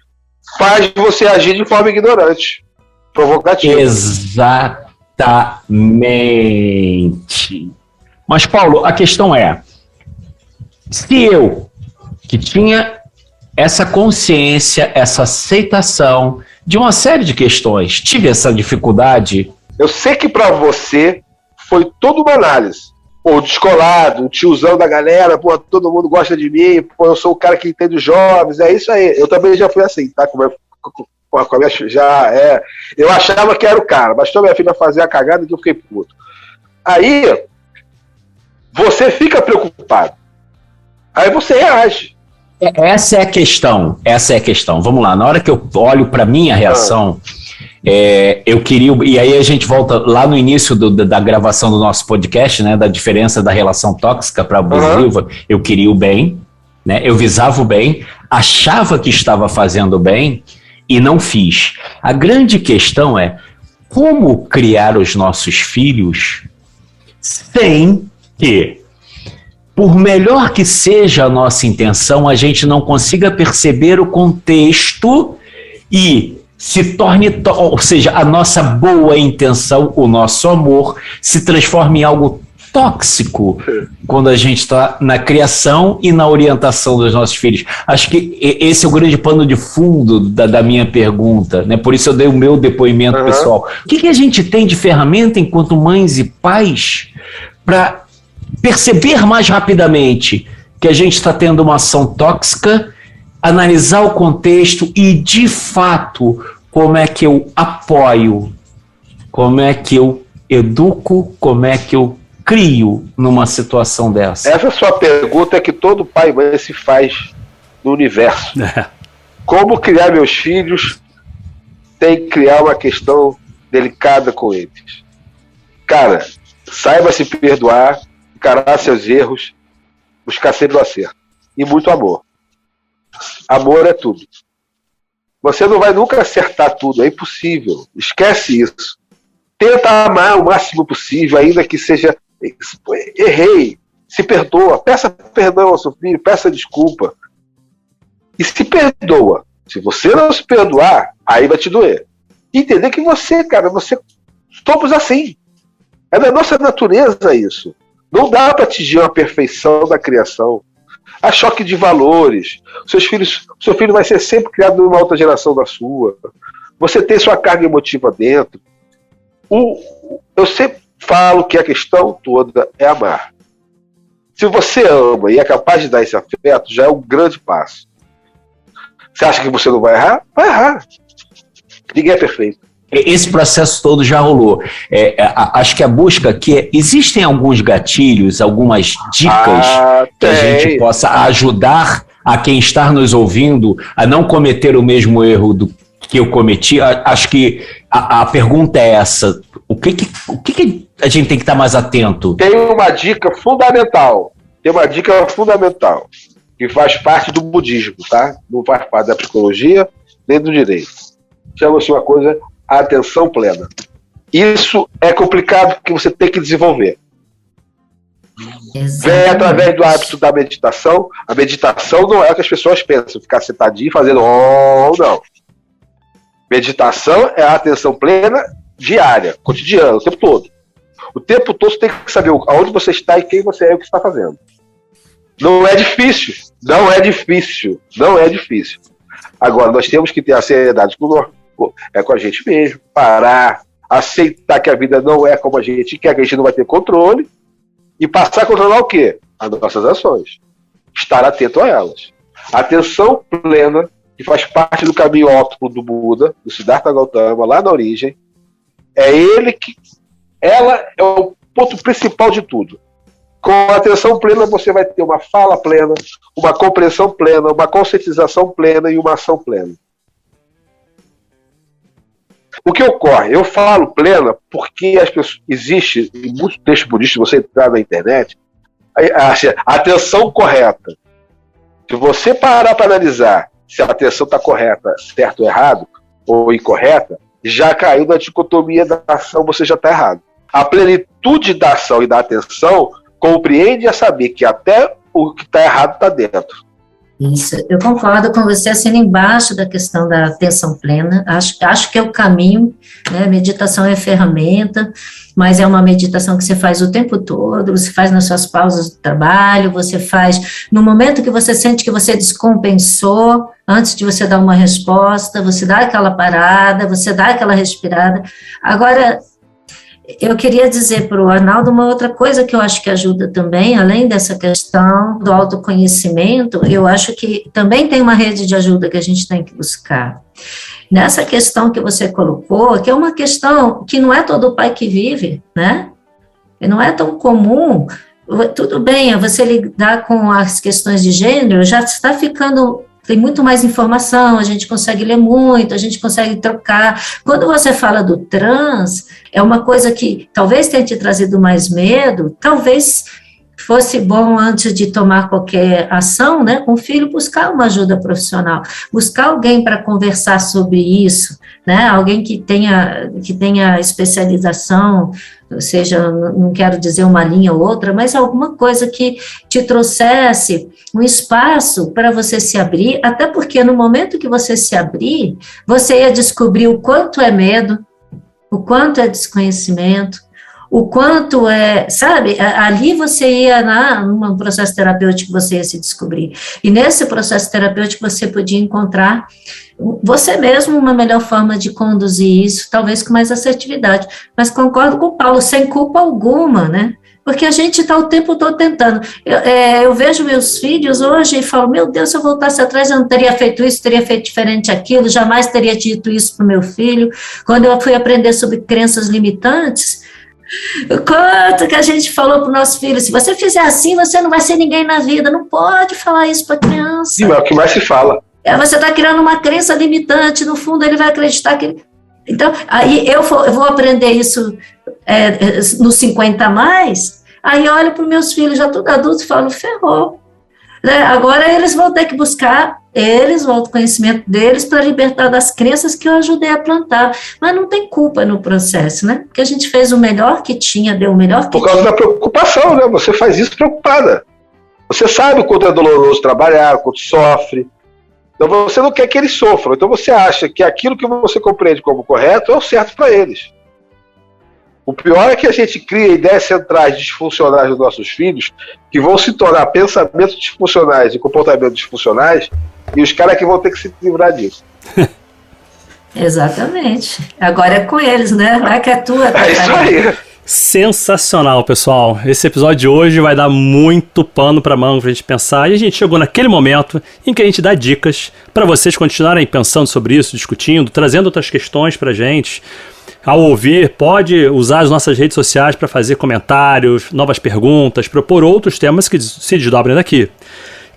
faz você agir de forma ignorante, provocativa.
Exatamente. Mas, Paulo, a questão é, se eu, que tinha essa consciência, essa aceitação de uma série de questões, tive essa dificuldade...
Eu sei que para você foi toda uma análise. Pô, descolado, o tiozão da galera, pô, todo mundo gosta de mim, pô, eu sou o cara que entende os jovens, é isso aí. Eu também já fui assim, tá? Com a minha filha, eu achava que era o cara, mas toda minha filha fazia a cagada e eu fiquei puto. Aí, você fica preocupado. Aí você reage.
Essa é a questão. Vamos lá, na hora que eu olho para minha reação, eu queria... E aí a gente volta lá no início da gravação do nosso podcast, né, da diferença da relação tóxica para abusiva. Eu queria o bem, né, eu visava o bem, achava que estava fazendo o bem e não fiz. A grande questão é como criar os nossos filhos sem que, por melhor que seja a nossa intenção, a gente não consiga perceber o contexto e se torne, ou seja, a nossa boa intenção, o nosso amor, se transforme em algo tóxico quando a gente está na criação e na orientação dos nossos filhos. Acho que esse é o grande pano de fundo da minha pergunta, né? Por isso eu dei o meu depoimento pessoal. O que a gente tem de ferramenta enquanto mães e pais para perceber mais rapidamente que a gente está tendo uma ação tóxica, analisar o contexto e, de fato, como é que eu apoio, como é que eu educo, como é que eu crio numa situação dessa?
Essa sua pergunta é que todo pai e mãe se faz no universo. Como criar meus filhos? Tem que criar uma questão delicada com eles. Cara, saiba se perdoar, encarar seus erros, buscar sempre o acerto. E muito amor. Amor é tudo. Você não vai nunca acertar tudo, é impossível. Esquece isso. Tenta amar o máximo possível, ainda que seja... Errei, se perdoa, peça perdão ao seu filho, peça desculpa. E se perdoa. Se você não se perdoar, aí vai te doer. Entender que você, cara, somos assim. É da nossa natureza isso. Não dá para atingir uma perfeição da criação. Há choque de valores. Seu filho vai ser sempre criado numa outra geração da sua. Você tem sua carga emotiva dentro. Eu sempre falo que a questão toda é amar. Se você ama e é capaz de dar esse afeto, já é um grande passo. Você acha que você não vai errar? Vai errar. Ninguém é perfeito.
Esse processo todo já rolou. Acho que a busca aqui existem alguns gatilhos, algumas dicas que a gente possa ajudar a quem está nos ouvindo a não cometer o mesmo erro que eu cometi. Acho que a pergunta é essa. O que a gente tem que estar mais atento?
Tem uma dica fundamental. Que faz parte do budismo, tá? Não faz parte da psicologia nem do direito. Chama-se uma coisa... a atenção plena. Isso é complicado porque você tem que desenvolver. Vem através do hábito da meditação. A meditação não é o que as pessoas pensam, ficar sentadinho fazendo não. Meditação é a atenção plena diária, cotidiana, o tempo todo. O tempo todo você tem que saber aonde você está e quem você é e o que está fazendo. Não é difícil. Agora, nós temos que ter a seriedade com a gente mesmo, parar, aceitar que a vida não é como a gente quer, que a gente não vai ter controle, e passar a controlar o quê? As nossas ações. Estar atento a elas. Atenção plena, que faz parte do caminho óptimo do Buda, do Siddhartha Gautama, lá na origem, ela é o ponto principal de tudo. Com a atenção plena, você vai ter uma fala plena, uma compreensão plena, uma conscientização plena e uma ação plena. O que ocorre? Eu falo plena porque as pessoas, existe, em muitos textos budistas, você entrar na internet, a atenção correta. Se você parar para analisar se a atenção está correta, certo ou errado, ou incorreta, já caiu na dicotomia da ação, você já está errado. A plenitude da ação e da atenção compreende a saber que até o que está errado está dentro.
Isso, eu concordo com você, assino embaixo da questão da atenção plena, acho que é o caminho, né? Meditação é ferramenta, mas é uma meditação que você faz o tempo todo, você faz nas suas pausas do trabalho, você faz no momento que você sente que você descompensou, antes de você dar uma resposta, você dá aquela parada, você dá aquela respirada. Agora, eu queria dizer para o Arnaldo uma outra coisa que eu acho que ajuda também, além dessa questão do autoconhecimento, eu acho que também tem uma rede de ajuda que a gente tem que buscar. Nessa questão que você colocou, que é uma questão que não é todo pai que vive, né? E não é tão comum. Tudo bem, você lidar com as questões de gênero, já está ficando... Tem muito mais informação, a gente consegue ler muito, a gente consegue trocar. Quando você fala do trans, é uma coisa que talvez tenha te trazido mais medo, talvez fosse bom, antes de tomar qualquer ação, né, com o filho, buscar uma ajuda profissional, buscar alguém para conversar sobre isso, né, alguém que tenha especialização, ou seja, não quero dizer uma linha ou outra, mas alguma coisa que te trouxesse um espaço para você se abrir, até porque no momento que você se abrir, você ia descobrir o quanto é medo, o quanto é desconhecimento, o quanto é, sabe, ali você ia num processo terapêutico, você ia se descobrir, e nesse processo terapêutico você podia encontrar você mesmo uma melhor forma de conduzir isso, talvez com mais assertividade, mas concordo com o Paulo, sem culpa alguma, né, porque a gente está o tempo todo tentando. Eu vejo meus filhos hoje e falo, meu Deus, se eu voltasse atrás, eu não teria feito isso, teria feito diferente aquilo, jamais teria dito isso para o meu filho. Quando eu fui aprender sobre crenças limitantes, o quanto que a gente falou para o nosso filho, se você fizer assim, você não vai ser ninguém na vida, não pode falar isso para a criança.
Sim, é o que mais se fala.
Você está criando uma crença limitante, no fundo ele vai acreditar que... Então, aí eu vou aprender isso nos 50 a mais, aí eu olho para os meus filhos já tudo adultos e falo, ferrou. Agora eles vão ter que buscar o autoconhecimento deles para libertar das crenças que eu ajudei a plantar, mas não tem culpa no processo, né? Porque a gente fez o melhor que tinha, deu o melhor que tinha.
Por causa da preocupação, né? Você faz isso preocupada. Você sabe o quanto é doloroso trabalhar, o quanto sofre. Então você não quer que eles sofram. Então você acha que aquilo que você compreende como correto é o certo para eles. O pior é que a gente cria ideias centrais disfuncionais dos nossos filhos que vão se tornar pensamentos disfuncionais e comportamentos disfuncionais, e os caras que vão ter que se livrar disso.
Exatamente. Agora é com eles, né? Vai que é tua.
É isso aí.
Sensacional, pessoal. Esse episódio de hoje vai dar muito pano pra manga pra gente pensar. E a gente chegou naquele momento em que a gente dá dicas para vocês continuarem pensando sobre isso, discutindo, trazendo outras questões pra gente. Ao ouvir, pode usar as nossas redes sociais para fazer comentários, novas perguntas, propor outros temas que se desdobrem daqui.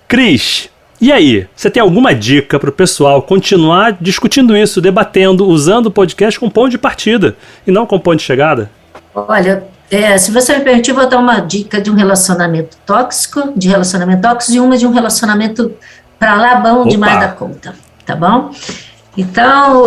Cris, e aí? Você tem alguma dica para o pessoal continuar discutindo isso, debatendo, usando o podcast como ponto de partida e não como ponto de chegada?
Olha, se você me permitir, vou dar uma dica de um relacionamento tóxico, e uma de um relacionamento para lá bom demais da conta, tá bom? Então,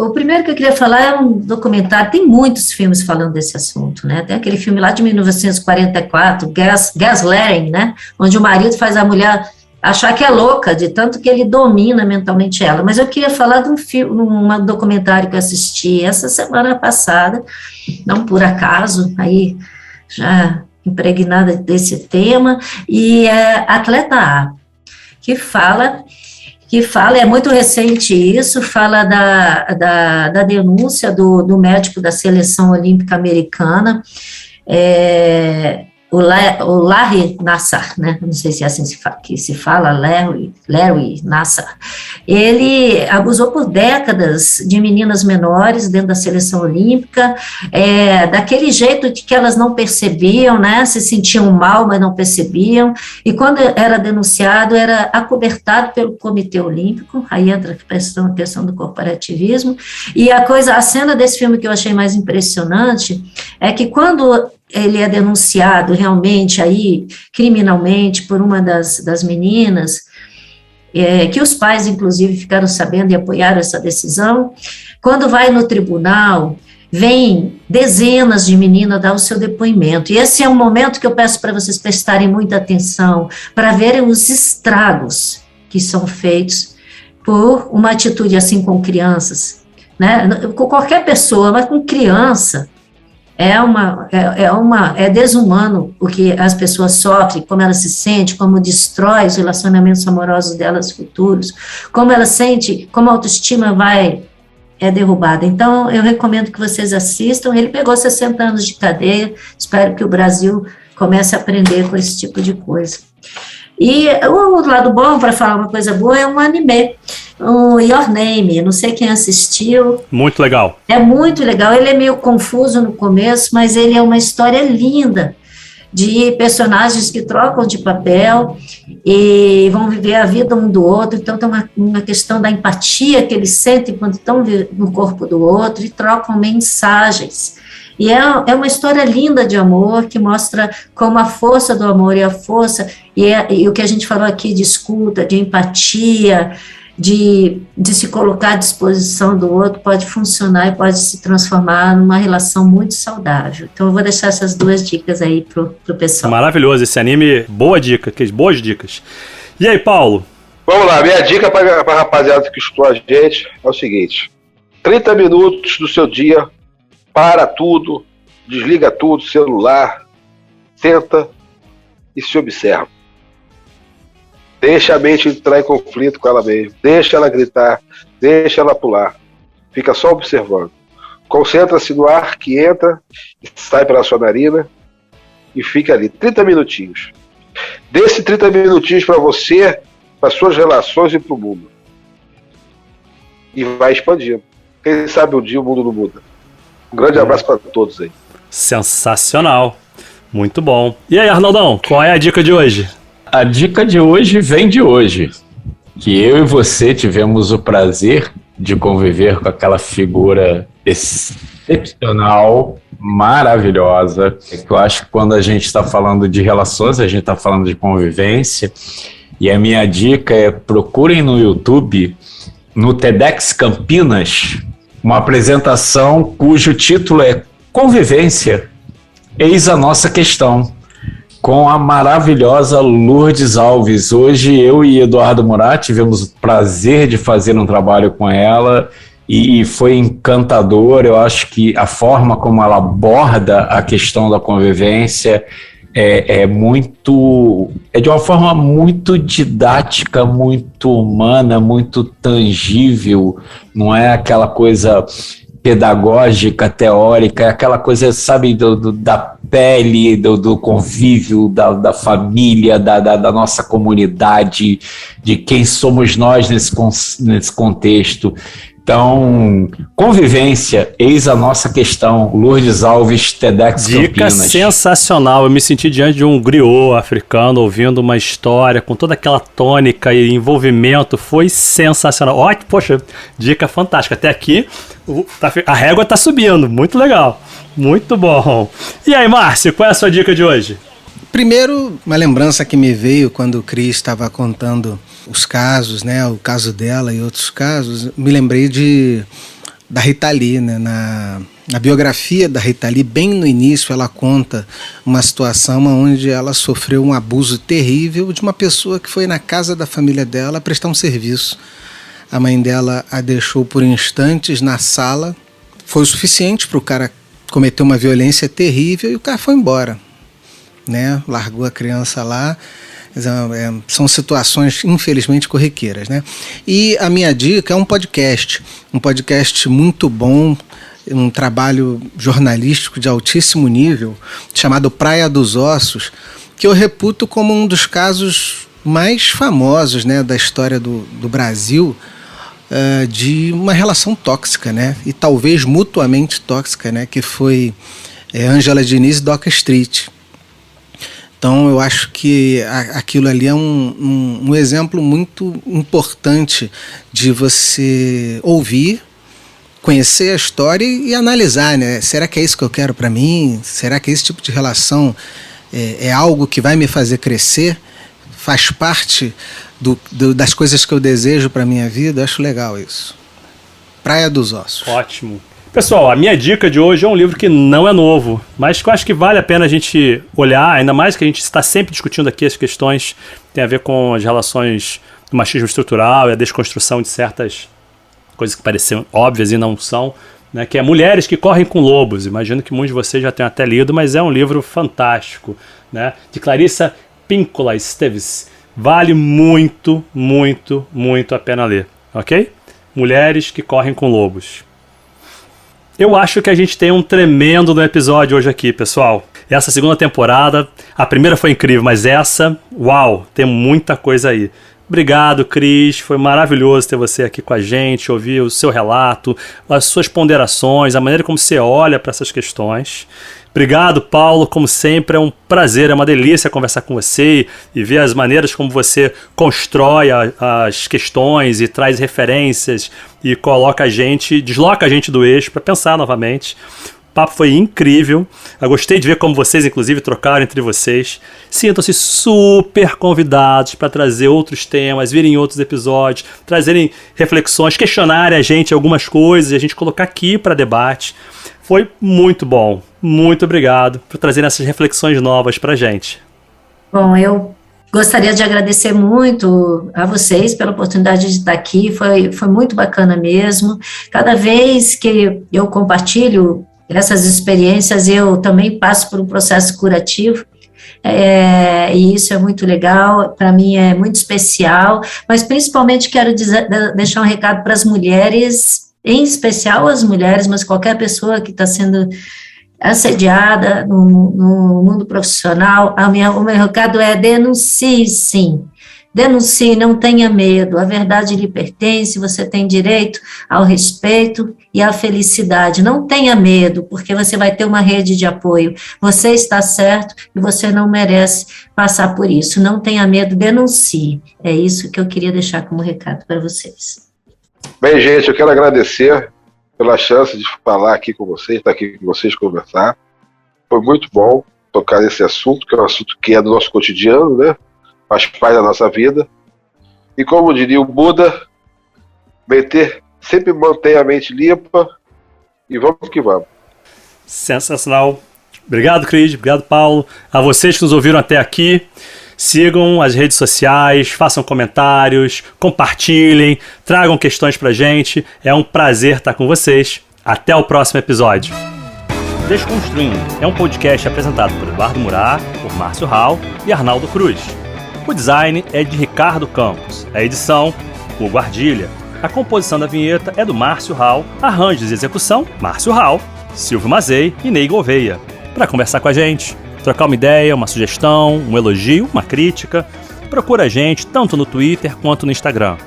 o primeiro que eu queria falar é um documentário, tem muitos filmes falando desse assunto, né? Tem aquele filme lá de 1944, Gaslighting, né? Onde o marido faz a mulher achar que é louca, de tanto que ele domina mentalmente ela. Mas eu queria falar de um documentário que eu assisti essa semana passada, não por acaso, aí já impregnada desse tema, e é Atleta A, que fala, é muito recente isso, fala da denúncia do médico da seleção olímpica americana, o Larry Nassar, né? Não sei se é assim que se fala, Larry Nassar. Ele abusou por décadas de meninas menores dentro da seleção olímpica, daquele jeito de que elas não percebiam, né? Se sentiam mal, mas não percebiam, e quando era denunciado, era acobertado pelo Comitê Olímpico, aí entra a questão do corporativismo, e a cena desse filme que eu achei mais impressionante é que quando ele é denunciado realmente aí, criminalmente, por uma das meninas, que os pais, inclusive, ficaram sabendo e apoiaram essa decisão, quando vai no tribunal, vem dezenas de meninas dar o seu depoimento, e esse é um momento que eu peço para vocês prestarem muita atenção, para verem os estragos que são feitos por uma atitude assim com crianças, né? Com qualquer pessoa, mas com criança, é desumano o que as pessoas sofrem, como elas se sentem, como destrói os relacionamentos amorosos delas futuros, como ela sente, como a autoestima é derrubada. Então, eu recomendo que vocês assistam. Ele pegou 60 anos de cadeia, espero que o Brasil comece a aprender com esse tipo de coisa. E o lado bom, para falar uma coisa boa, é um anime, o Your Name, não sei quem assistiu.
Muito legal.
É muito legal, ele é meio confuso no começo, mas ele é uma história linda, de personagens que trocam de papel e vão viver a vida um do outro, então tem uma questão da empatia que eles sentem quando estão no corpo do outro e trocam mensagens. E é uma história linda de amor, que mostra como a força do amor e a força, e o que a gente falou aqui de escuta, de empatia, de se colocar à disposição do outro, pode funcionar e pode se transformar numa relação muito saudável. Então eu vou deixar essas 2 dicas aí pro pessoal.
Maravilhoso esse anime, boa dica, boas dicas. E aí, Paulo?
Vamos lá, minha dica para a rapaziada que escutou a gente é o seguinte: 30 minutos do seu dia, para tudo, desliga tudo, celular, senta e se observa. Deixa a mente entrar em conflito com ela mesma, deixa ela gritar, deixa ela pular, fica só observando. Concentra-se no ar que entra e sai pela sua narina e fica ali 30 minutinhos. Dê esses 30 minutinhos para você, para suas relações e para o mundo. E vai expandindo. Quem sabe um dia o mundo não muda. Um grande abraço para todos aí.
Sensacional. Muito bom. E aí, Arnaldão, qual é a dica de hoje?
A dica de hoje vem de hoje, que eu e você tivemos o prazer de conviver com aquela figura excepcional, maravilhosa. Eu acho que quando a gente está falando de relações, a gente está falando de convivência, e a minha dica é: procurem no YouTube, no TEDx Campinas, uma apresentação cujo título é Convivência, Eis a Nossa Questão, com a maravilhosa Lourdes Alves. Hoje eu e Eduardo Murat tivemos o prazer de fazer um trabalho com ela e foi encantador. Eu acho que a forma como ela aborda a questão da convivência é de uma forma muito didática, muito humana, muito tangível. Não é aquela coisa pedagógica, teórica, é aquela coisa, sabe, da pele, do convívio, da família, da nossa comunidade, de quem somos nós nesse contexto. Então, convivência, eis a nossa questão. Lourdes Alves, TEDx
Campinas. Dica sensacional. Eu me senti diante de um griot africano, ouvindo uma história com toda aquela tônica e envolvimento. Foi sensacional. Ó, poxa, dica fantástica. Até aqui, a régua tá subindo. Muito legal. Muito bom. E aí, Márcio, qual é a sua dica de hoje?
Primeiro, uma lembrança que me veio quando o Cris estava contando os casos, né, o caso dela e outros casos, me lembrei da Rita Lee, né, na biografia da Rita Lee, bem no início, ela conta uma situação onde ela sofreu um abuso terrível de uma pessoa que foi na casa da família dela prestar um serviço. A mãe dela a deixou por instantes na sala, foi o suficiente para o cara cometer uma violência terrível e o cara foi embora, né, largou a criança lá. São situações, infelizmente, corriqueiras, né? E a minha dica é um podcast muito bom, um trabalho jornalístico de altíssimo nível, chamado Praia dos Ossos, que eu reputo como um dos casos mais famosos, né, da história do Brasil, de uma relação tóxica, né? E talvez mutuamente tóxica, né? Que foi Ângela Diniz e Doca Street. Então eu acho que aquilo ali é um exemplo muito importante de você ouvir conhecer a história e analisar, né? Será que é isso que eu quero para mim? Será que esse tipo de relação é algo que vai me fazer crescer? Faz parte das coisas que eu desejo para minha vida? Eu acho legal isso. Praia dos Ossos.
Ótimo. Pessoal, a minha dica de hoje é um livro que não é novo, mas que eu acho que vale a pena a gente olhar, ainda mais que a gente está sempre discutindo aqui as questões que tem a ver com as relações do machismo estrutural e a desconstrução de certas coisas que pareciam óbvias e não são, né, que é Mulheres que Correm com Lobos. Imagino que muitos de vocês já tenham até lido, mas é um livro fantástico, né, de Clarissa Pinkola Esteves. Vale muito, muito, muito a pena ler, ok? Mulheres que Correm com Lobos. Eu acho que a gente tem um tremendo no episódio hoje aqui, pessoal. Essa segunda temporada, a primeira foi incrível, mas essa, uau, tem muita coisa aí. Obrigado, Cris, foi maravilhoso ter você aqui com a gente, ouvir o seu relato, as suas ponderações, a maneira como você olha para essas questões. Obrigado, Paulo, como sempre, é um prazer, é uma delícia conversar com você e ver as maneiras como você constrói as questões e traz referências e coloca a gente, desloca a gente do eixo para pensar novamente. O papo foi incrível, eu gostei de ver como vocês, inclusive, trocaram entre vocês. Sintam-se super convidados para trazer outros temas, virem outros episódios, trazerem reflexões, questionarem a gente algumas coisas e a gente colocar aqui para debate. Foi muito bom. Muito obrigado por trazer essas reflexões novas para a gente.
Bom, eu gostaria de agradecer muito a vocês pela oportunidade de estar aqui. Foi muito bacana mesmo. Cada vez que eu compartilho essas experiências, eu também passo por um processo curativo. E isso é muito legal, para mim é muito especial, mas principalmente quero deixar um recado para as mulheres, em especial as mulheres, mas qualquer pessoa que está sendo assediada no mundo profissional. O meu recado é: denuncie, sim. Denuncie, não tenha medo, a verdade lhe pertence, você tem direito ao respeito e à felicidade. Não tenha medo, porque você vai ter uma rede de apoio. Você está certo e você não merece passar por isso. Não tenha medo, denuncie. É isso que eu queria deixar como recado para vocês.
Bem, gente, eu quero agradecer pela chance de falar aqui com vocês, estar aqui com vocês, conversar. Foi muito bom tocar nesse assunto, que é um assunto que é do nosso cotidiano, né? Faz parte da nossa vida. E como diria o Buda, sempre mantém a mente limpa e vamos que vamos.
Sensacional. Obrigado, Cris. Obrigado, Paulo. A vocês que nos ouviram até aqui, sigam as redes sociais, façam comentários, compartilhem, tragam questões pra gente. É um prazer estar com vocês. Até o próximo episódio. Desconstruindo é um podcast apresentado por Eduardo Murat, por Márcio Hall e Arnaldo Cruz. O design é de Ricardo Campos, a edição, Hugo Ardilha. A composição da vinheta é do Márcio Hall, arranjos e execução, Márcio Hall, Silvio Mazei e Ney Gouveia. Para conversar com a gente, trocar uma ideia, uma sugestão, um elogio, uma crítica, procura a gente tanto no Twitter quanto no Instagram.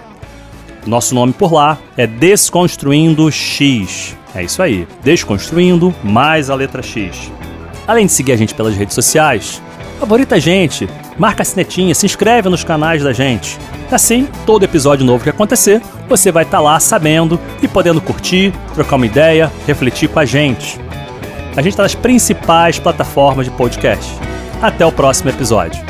Nosso nome por lá é Desconstruindo X. É isso aí, Desconstruindo mais a letra X. Além de seguir a gente pelas redes sociais, favorita a gente, marca a sinetinha, se inscreve nos canais da gente. Assim, todo episódio novo que acontecer, você vai estar lá sabendo e podendo curtir, trocar uma ideia, refletir com a gente. A gente está nas principais plataformas de podcast. Até o próximo episódio.